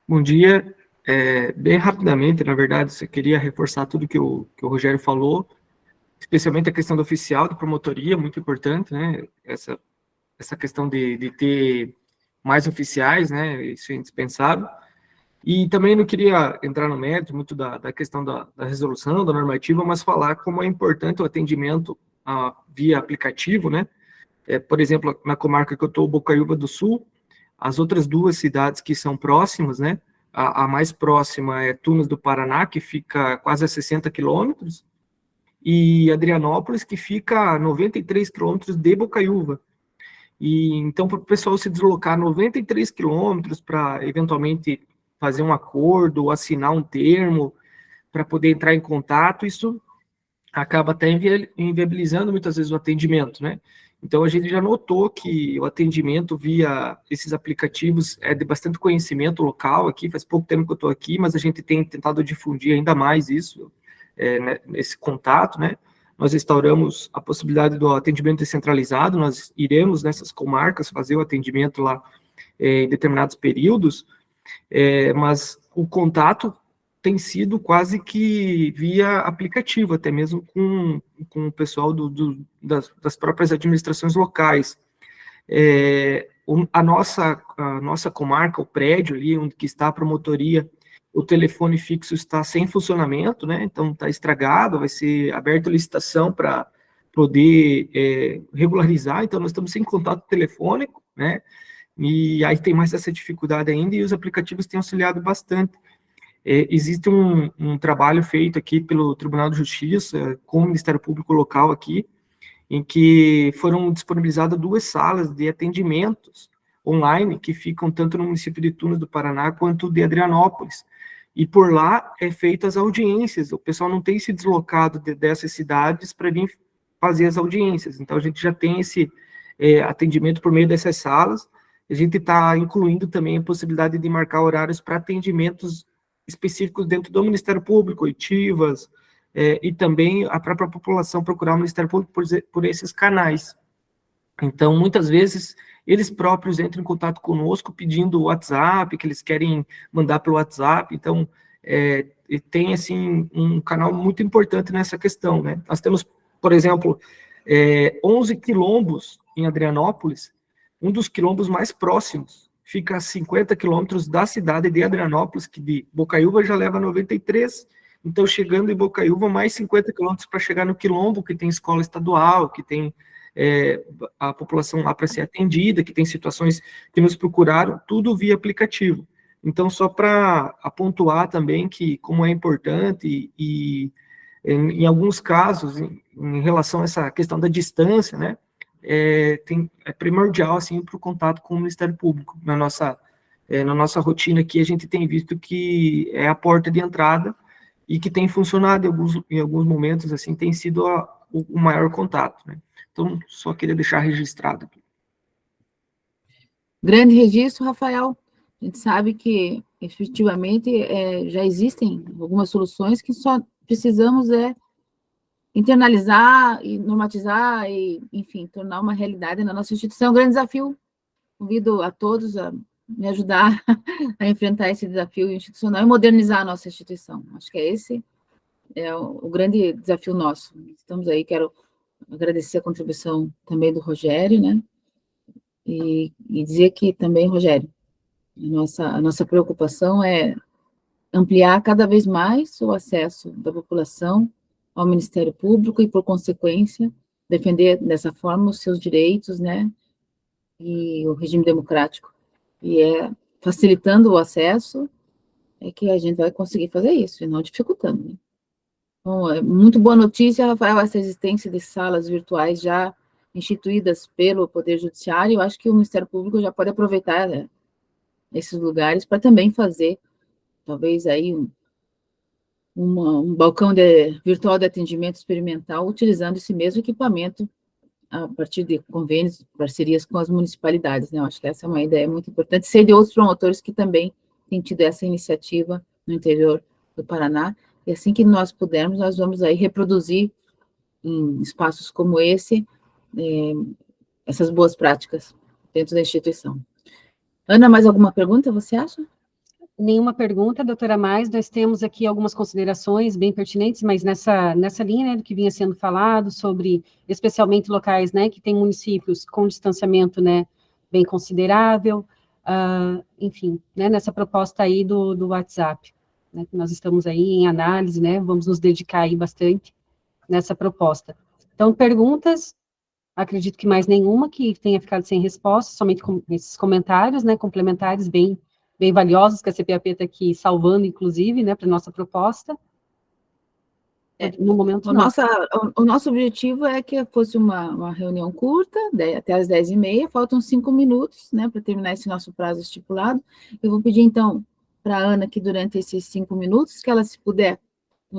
Bom dia. Bem rapidamente, na verdade, eu queria reforçar tudo que o Rogério falou, especialmente a questão do oficial, de promotoria, muito importante, né? Essa questão de ter mais oficiais, né? Isso é indispensável. E também não queria entrar no mérito muito da questão da resolução, da normativa, mas falar como é importante o atendimento via aplicativo, né? Por exemplo, na comarca que eu estou, Bocaiúva do Sul, as outras duas cidades que são próximas, né? A mais próxima é Tunas do Paraná, que fica quase a 60 quilômetros, e Adrianópolis, que fica a 93 quilômetros de Bocaiúva. E então, para o pessoal se deslocar 93 quilômetros para, eventualmente, fazer um acordo ou assinar um termo para poder entrar em contato, isso acaba até inviabilizando muitas vezes o atendimento, né? Então, a gente já notou que o atendimento via esses aplicativos é de bastante conhecimento local aqui, faz pouco tempo que eu estou aqui, mas a gente tem tentado difundir ainda mais isso, né, nesse contato, né? Nós instauramos a possibilidade do atendimento descentralizado, nós iremos nessas comarcas fazer o atendimento lá em determinados períodos, mas o contato tem sido quase que via aplicativo, até mesmo com o pessoal das próprias administrações locais. a nossa comarca, o prédio ali onde que está a promotoria, o telefone fixo está sem funcionamento, né? Então está estragado, vai ser aberta a licitação para poder regularizar, então nós estamos sem contato telefônico, né? E aí tem mais essa dificuldade ainda, e os aplicativos têm auxiliado bastante. Existe um trabalho feito aqui pelo Tribunal de Justiça, com o Ministério Público local aqui, em que foram disponibilizadas 2 salas de atendimentos online, que ficam tanto no município de Tunas do Paraná, quanto de Adrianópolis. E por lá é feitas as audiências, o pessoal não tem se deslocado dessas cidades para vir fazer as audiências. Então, a gente já tem esse atendimento por meio dessas salas. A gente está incluindo também a possibilidade de marcar horários para atendimentos específicos dentro do Ministério Público, oitivas, e também a própria população procurar o Ministério Público por esses canais. Então, muitas vezes, eles próprios entram em contato conosco pedindo o WhatsApp, que eles querem mandar pelo WhatsApp. Então, tem, assim, um canal muito importante nessa questão, né? Nós temos, por exemplo, 11 quilombos em Adrianópolis. Um dos quilombos mais próximos fica a 50 quilômetros da cidade de Adrianópolis, que de Bocaiúva já leva 93. Então, chegando em Bocaiúva, mais 50 quilômetros para chegar no quilombo, que tem escola estadual, que tem a população lá para ser atendida, que tem situações que nos procuraram, tudo via aplicativo. Então, só para pontuar também que, como é importante, e em alguns casos, em relação a essa questão da distância, né, é primordial, assim, para o contato com o Ministério Público. Na nossa rotina aqui, a gente tem visto que é a porta de entrada e que tem funcionado em alguns momentos, assim, tem sido o maior contato, né. Então, só queria deixar registrado aqui. Grande registro, Rafael. A gente sabe que, efetivamente, já existem algumas soluções que só precisamos internalizar e normatizar e, enfim, tornar uma realidade na nossa instituição. É um grande desafio. Convido a todos a me ajudar a enfrentar esse desafio institucional e modernizar a nossa instituição. Acho que esse é o grande desafio nosso. Estamos aí, quero agradecer a contribuição também do Rogério, né? E dizer que também, Rogério, a nossa preocupação é ampliar cada vez mais o acesso da população ao Ministério Público e, por consequência, defender dessa forma os seus direitos, né? E o regime democrático. E facilitando o acesso que a gente vai conseguir fazer isso, e não dificultando, né? Bom, é muito boa notícia, Rafael, essa existência de salas virtuais já instituídas pelo Poder Judiciário. Eu acho que o Ministério Público já pode aproveitar, né, esses lugares para também fazer, talvez, aí um balcão virtual de atendimento experimental, utilizando esse mesmo equipamento a partir de convênios, parcerias com as municipalidades, né? Eu acho que essa é uma ideia muito importante. Sei de outros promotores que também têm tido essa iniciativa no interior do Paraná. E assim que nós pudermos, nós vamos aí reproduzir em espaços como esse, essas boas práticas dentro da instituição. Ana, mais alguma pergunta, você acha? Nenhuma pergunta, doutora Mais. Nós temos aqui algumas considerações bem pertinentes, mas nessa linha, né, do que vinha sendo falado sobre, especialmente locais, né, que tem municípios com distanciamento, né, bem considerável, enfim, né, nessa proposta aí do WhatsApp, né, que nós estamos aí em análise, né, vamos nos dedicar aí bastante nessa proposta. Então, perguntas, acredito que mais nenhuma que tenha ficado sem resposta, somente com esses comentários, né, complementares bem valiosos, que a CPAP está aqui salvando, inclusive, né, para a nossa proposta. No momento, o nosso objetivo é que fosse uma reunião curta, até às 10h30, faltam 5 minutos, né, para terminar esse nosso prazo estipulado. Eu vou pedir, então, para a Ana, que durante esses 5 minutos, que ela, se puder,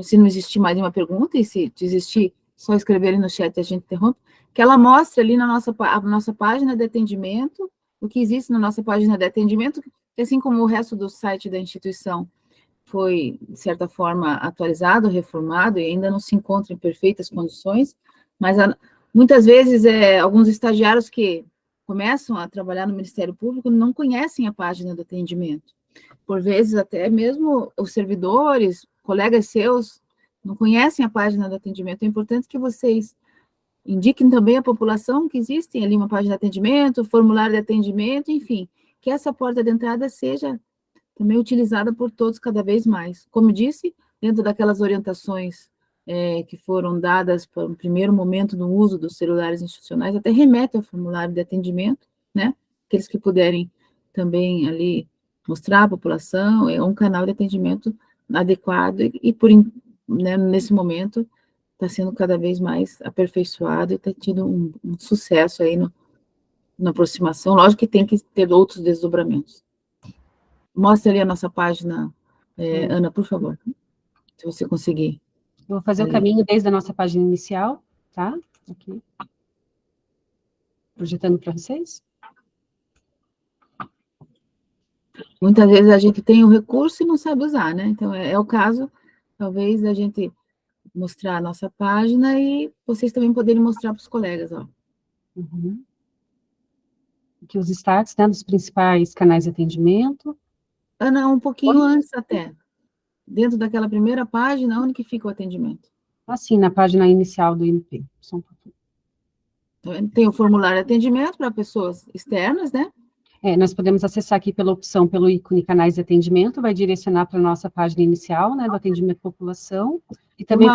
se não existir mais nenhuma pergunta, e se existir, só escrever ali no chat e a gente interrompe, que ela mostre ali a nossa página de atendimento, o que existe na nossa página de atendimento, que assim como o resto do site da instituição foi, de certa forma, atualizado, reformado, e ainda não se encontra em perfeitas condições, mas muitas vezes alguns estagiários que começam a trabalhar no Ministério Público não conhecem a página do atendimento. Por vezes, até mesmo os servidores, colegas seus, não conhecem a página do atendimento. É importante que vocês indiquem também à população que existe ali uma página de atendimento, formulário de atendimento, enfim, que essa porta de entrada seja também utilizada por todos cada vez mais. Como disse, dentro daquelas orientações que foram dadas para o primeiro momento no uso dos celulares institucionais, até remete ao formulário de atendimento, né? Aqueles que puderem também ali mostrar à população, é um canal de atendimento adequado e né, nesse momento está sendo cada vez mais aperfeiçoado e está tendo um sucesso aí na aproximação. Lógico que tem que ter outros desdobramentos. Mostra ali a nossa página, Ana, por favor, se você conseguir. Vou fazer o caminho desde a nossa página inicial, tá? Aqui. Projetando para vocês. Muitas vezes a gente tem o recurso e não sabe usar, né? Então, é o caso, talvez, da gente mostrar a nossa página e vocês também poderem mostrar para os colegas, ó. Uhum. Aqui os destaques, né, dos principais canais de atendimento. Ana, um pouquinho antes até. Dentro daquela primeira página, onde que fica o atendimento? Assim, na página inicial do INP. Só um pouquinho. Então, tem o formulário de atendimento para pessoas externas, né? Nós podemos acessar aqui pela opção, pelo ícone canais de atendimento, vai direcionar para a nossa página inicial, né, do atendimento à população, e também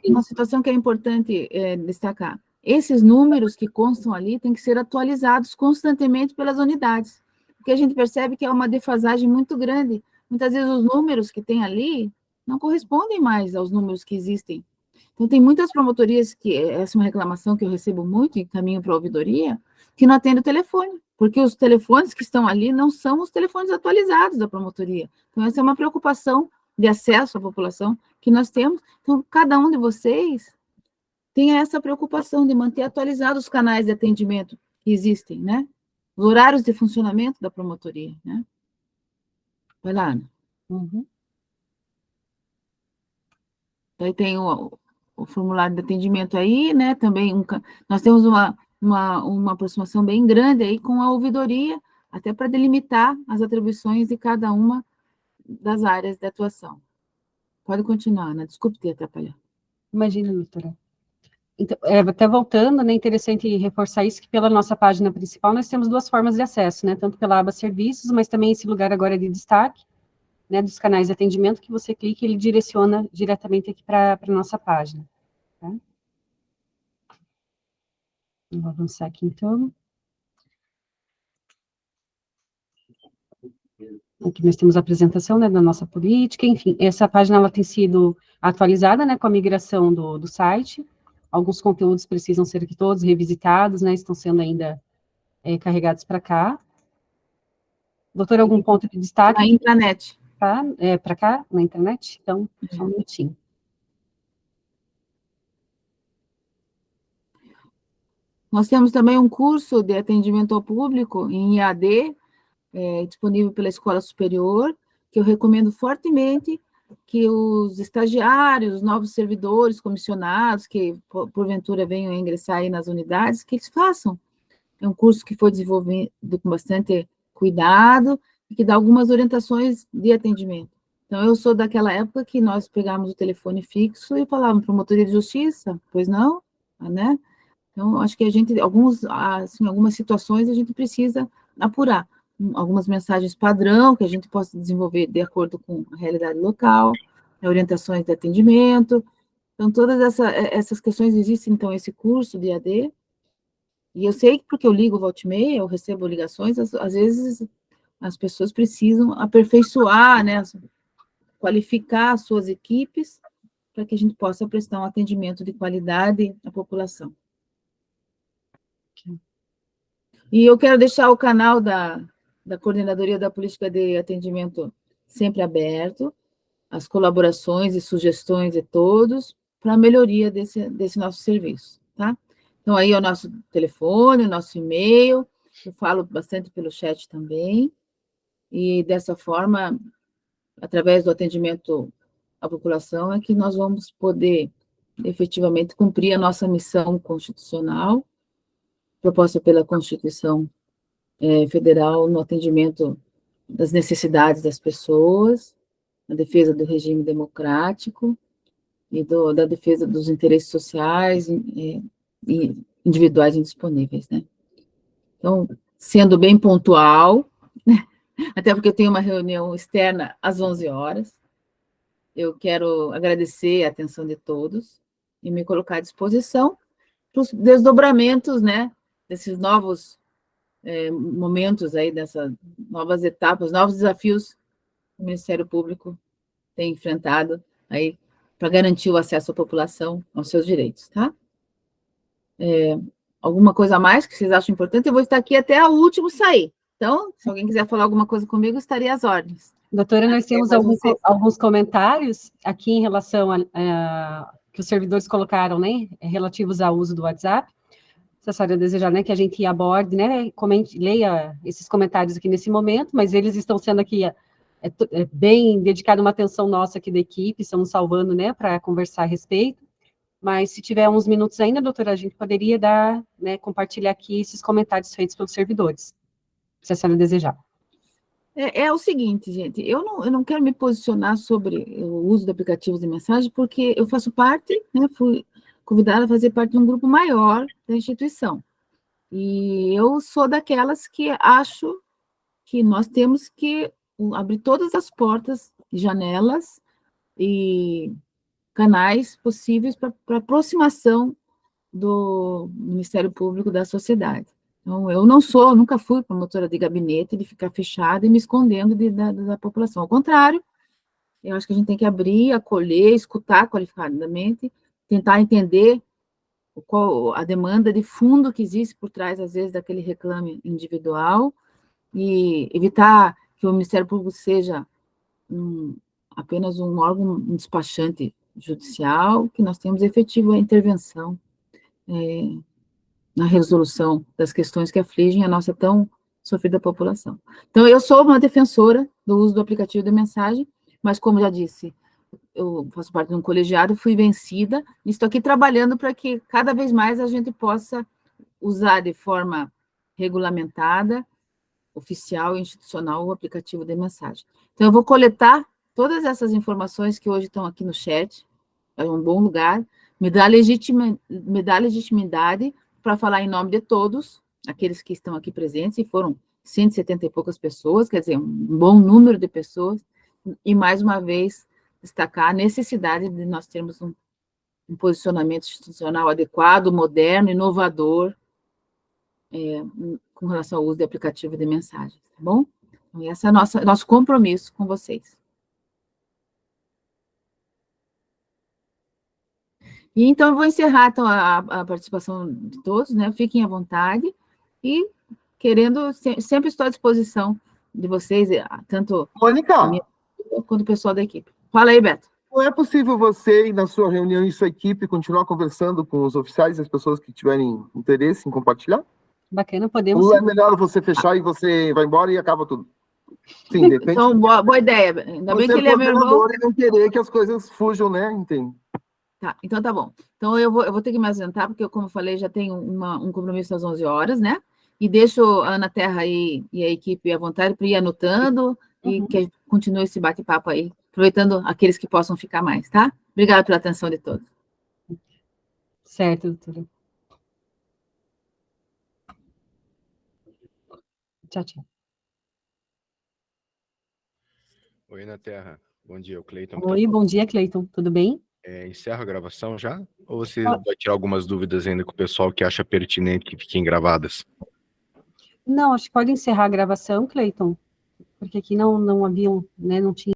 uma situação que é importante destacar. Esses números que constam ali têm que ser atualizados constantemente pelas unidades, porque a gente percebe que há uma defasagem muito grande. Muitas vezes os números que tem ali não correspondem mais aos números que existem. Então, tem muitas promotorias que, essa é uma reclamação que eu recebo muito, e caminho para a ouvidoria, que não atendem o telefone, porque os telefones que estão ali não são os telefones atualizados da promotoria. Então, essa é uma preocupação de acesso à população que nós temos. Então, cada um de vocês tem essa preocupação de manter atualizados os canais de atendimento que existem, né? Os horários de funcionamento da promotoria, né? Vai lá, Ana. Uhum. Daí tem o formulário de atendimento aí, né? Também nós temos uma aproximação bem grande aí com a ouvidoria, até para delimitar as atribuições de cada uma das áreas de atuação. Pode continuar, Ana, desculpe ter atrapalhado. Imagina, doutora. Então, até voltando, né, interessante reforçar isso, que pela nossa página principal nós temos duas formas de acesso, né, tanto pela aba serviços, mas também esse lugar agora de destaque, né, dos canais de atendimento, que você clica e ele direciona diretamente aqui para a nossa página. Tá? Eu vou avançar aqui, então. Aqui nós temos a apresentação, né, da nossa política, enfim, essa página ela tem sido atualizada, né, com a migração do site. Alguns conteúdos precisam ser aqui todos revisitados, né, estão sendo ainda carregados para cá. Doutor, algum ponto de destaque? Na intranet. Tá? Para cá, na internet? Então, só um minutinho. Nós temos também um curso de atendimento ao público em IAD, disponível pela Escola Superior, que eu recomendo fortemente que os estagiários, os novos servidores, comissionados, que porventura venham a ingressar aí nas unidades, que eles façam. É um curso que foi desenvolvido com bastante cuidado e que dá algumas orientações de atendimento. Então, eu sou daquela época que nós pegávamos o telefone fixo e falávamos promotoria de justiça, pois não, né? Então, acho que algumas situações a gente precisa apurar. Algumas mensagens padrão que a gente possa desenvolver de acordo com a realidade local, orientações de atendimento. Então, todas essas questões existem, então, esse curso de AD. E eu sei que porque eu ligo volta e meia, eu recebo ligações, às vezes as pessoas precisam aperfeiçoar, né, qualificar as suas equipes para que a gente possa prestar um atendimento de qualidade à população. E eu quero deixar o canal da Coordenadoria da Política de Atendimento sempre aberto, as colaborações e sugestões de todos para a melhoria desse nosso serviço, tá? Então, aí é o nosso telefone, o nosso e-mail, eu falo bastante pelo chat também, e dessa forma, através do atendimento à população, é que nós vamos poder efetivamente cumprir a nossa missão constitucional, proposta pela Constituição Federal no atendimento das necessidades das pessoas, na defesa do regime democrático e da defesa dos interesses sociais, individuais indisponíveis, né? Então, sendo bem pontual, até porque eu tenho uma reunião externa às 11 horas, eu quero agradecer a atenção de todos e me colocar à disposição para os desdobramentos, né, desses novos momentos aí, dessas novas etapas, novos desafios que o Ministério Público tem enfrentado aí para garantir o acesso à população aos seus direitos, tá? Alguma coisa a mais que vocês acham importante? Eu vou estar aqui até o último sair. Então, se alguém quiser falar alguma coisa comigo, estarei às ordens. Doutora, nós temos alguns comentários aqui em relação a que os servidores colocaram, né, relativos ao uso do WhatsApp. Se a senhora desejar, né, que a gente aborde, né, leia esses comentários aqui nesse momento, mas eles estão sendo aqui bem dedicado uma atenção nossa aqui da equipe, estamos salvando, né, para conversar a respeito. Mas se tiver uns minutos ainda, doutora, a gente poderia dar, né, compartilhar aqui esses comentários feitos pelos servidores, se a senhora desejar. É o seguinte, gente, eu não quero me posicionar sobre o uso de aplicativos de mensagem, porque eu faço parte, né, fui convidada a fazer parte de um grupo maior da instituição. E eu sou daquelas que acho que nós temos que abrir todas as portas, janelas e canais possíveis para aproximação do Ministério Público da sociedade. Então, eu nunca fui promotora de gabinete, de ficar fechada e me escondendo da população. Ao contrário, eu acho que a gente tem que abrir, acolher, escutar qualificadamente, tentar entender qual a demanda de fundo que existe por trás, às vezes, daquele reclame individual e evitar que o Ministério Público seja apenas um órgão, um despachante judicial, que nós temos efetiva intervenção na resolução das questões que afligem a nossa tão sofrida população. Então, eu sou uma defensora do uso do aplicativo de mensagem, mas, como já disse, eu faço parte de um colegiado, fui vencida, e estou aqui trabalhando para que cada vez mais a gente possa usar de forma regulamentada, oficial e institucional o aplicativo de mensagem. Então, eu vou coletar todas essas informações que hoje estão aqui no chat, é um bom lugar, me dá legitimidade para falar em nome de todos, aqueles que estão aqui presentes, e foram 170 e poucas pessoas, quer dizer, um bom número de pessoas, e mais uma vez destacar a necessidade de nós termos um posicionamento institucional adequado, moderno, inovador, com relação ao uso de aplicativo de mensagens, tá bom? Então, esse é o nosso compromisso com vocês. E então, eu vou encerrar então, a participação de todos, né? Fiquem à vontade e, sempre estou à disposição de vocês, tanto Mônica, quanto o pessoal da equipe. Fala aí, Beto. não é possível você, na sua reunião e sua equipe, continuar conversando com os oficiais e as pessoas que tiverem interesse em compartilhar? Bacana, podemos... Ou é melhor você fechar e você vai embora e acaba tudo? Sim, de repente... Então, boa ideia. Ainda bem que ele é meu irmão. E não querer que as coisas fujam, né? Entende? Tá, então tá bom. Então, eu vou ter que me ausentar, porque, como eu falei, já tenho um compromisso às 11 horas, né? E deixo a Ana Terra aí e a equipe à vontade para ir anotando e que a gente continue esse bate-papo aí, aproveitando aqueles que possam ficar mais, tá? Obrigada pela atenção de todos. Certo, doutora. Tchau, tchau. Oi, Ana Terra. Bom dia, o Cleiton. Oi, bom dia, Cleiton. Tudo bem? Encerra a gravação já? Ou você vai tirar algumas dúvidas ainda com o pessoal que acha pertinente que fiquem gravadas? Não, acho que pode encerrar a gravação, Cleiton, porque aqui não havia, né, não tinha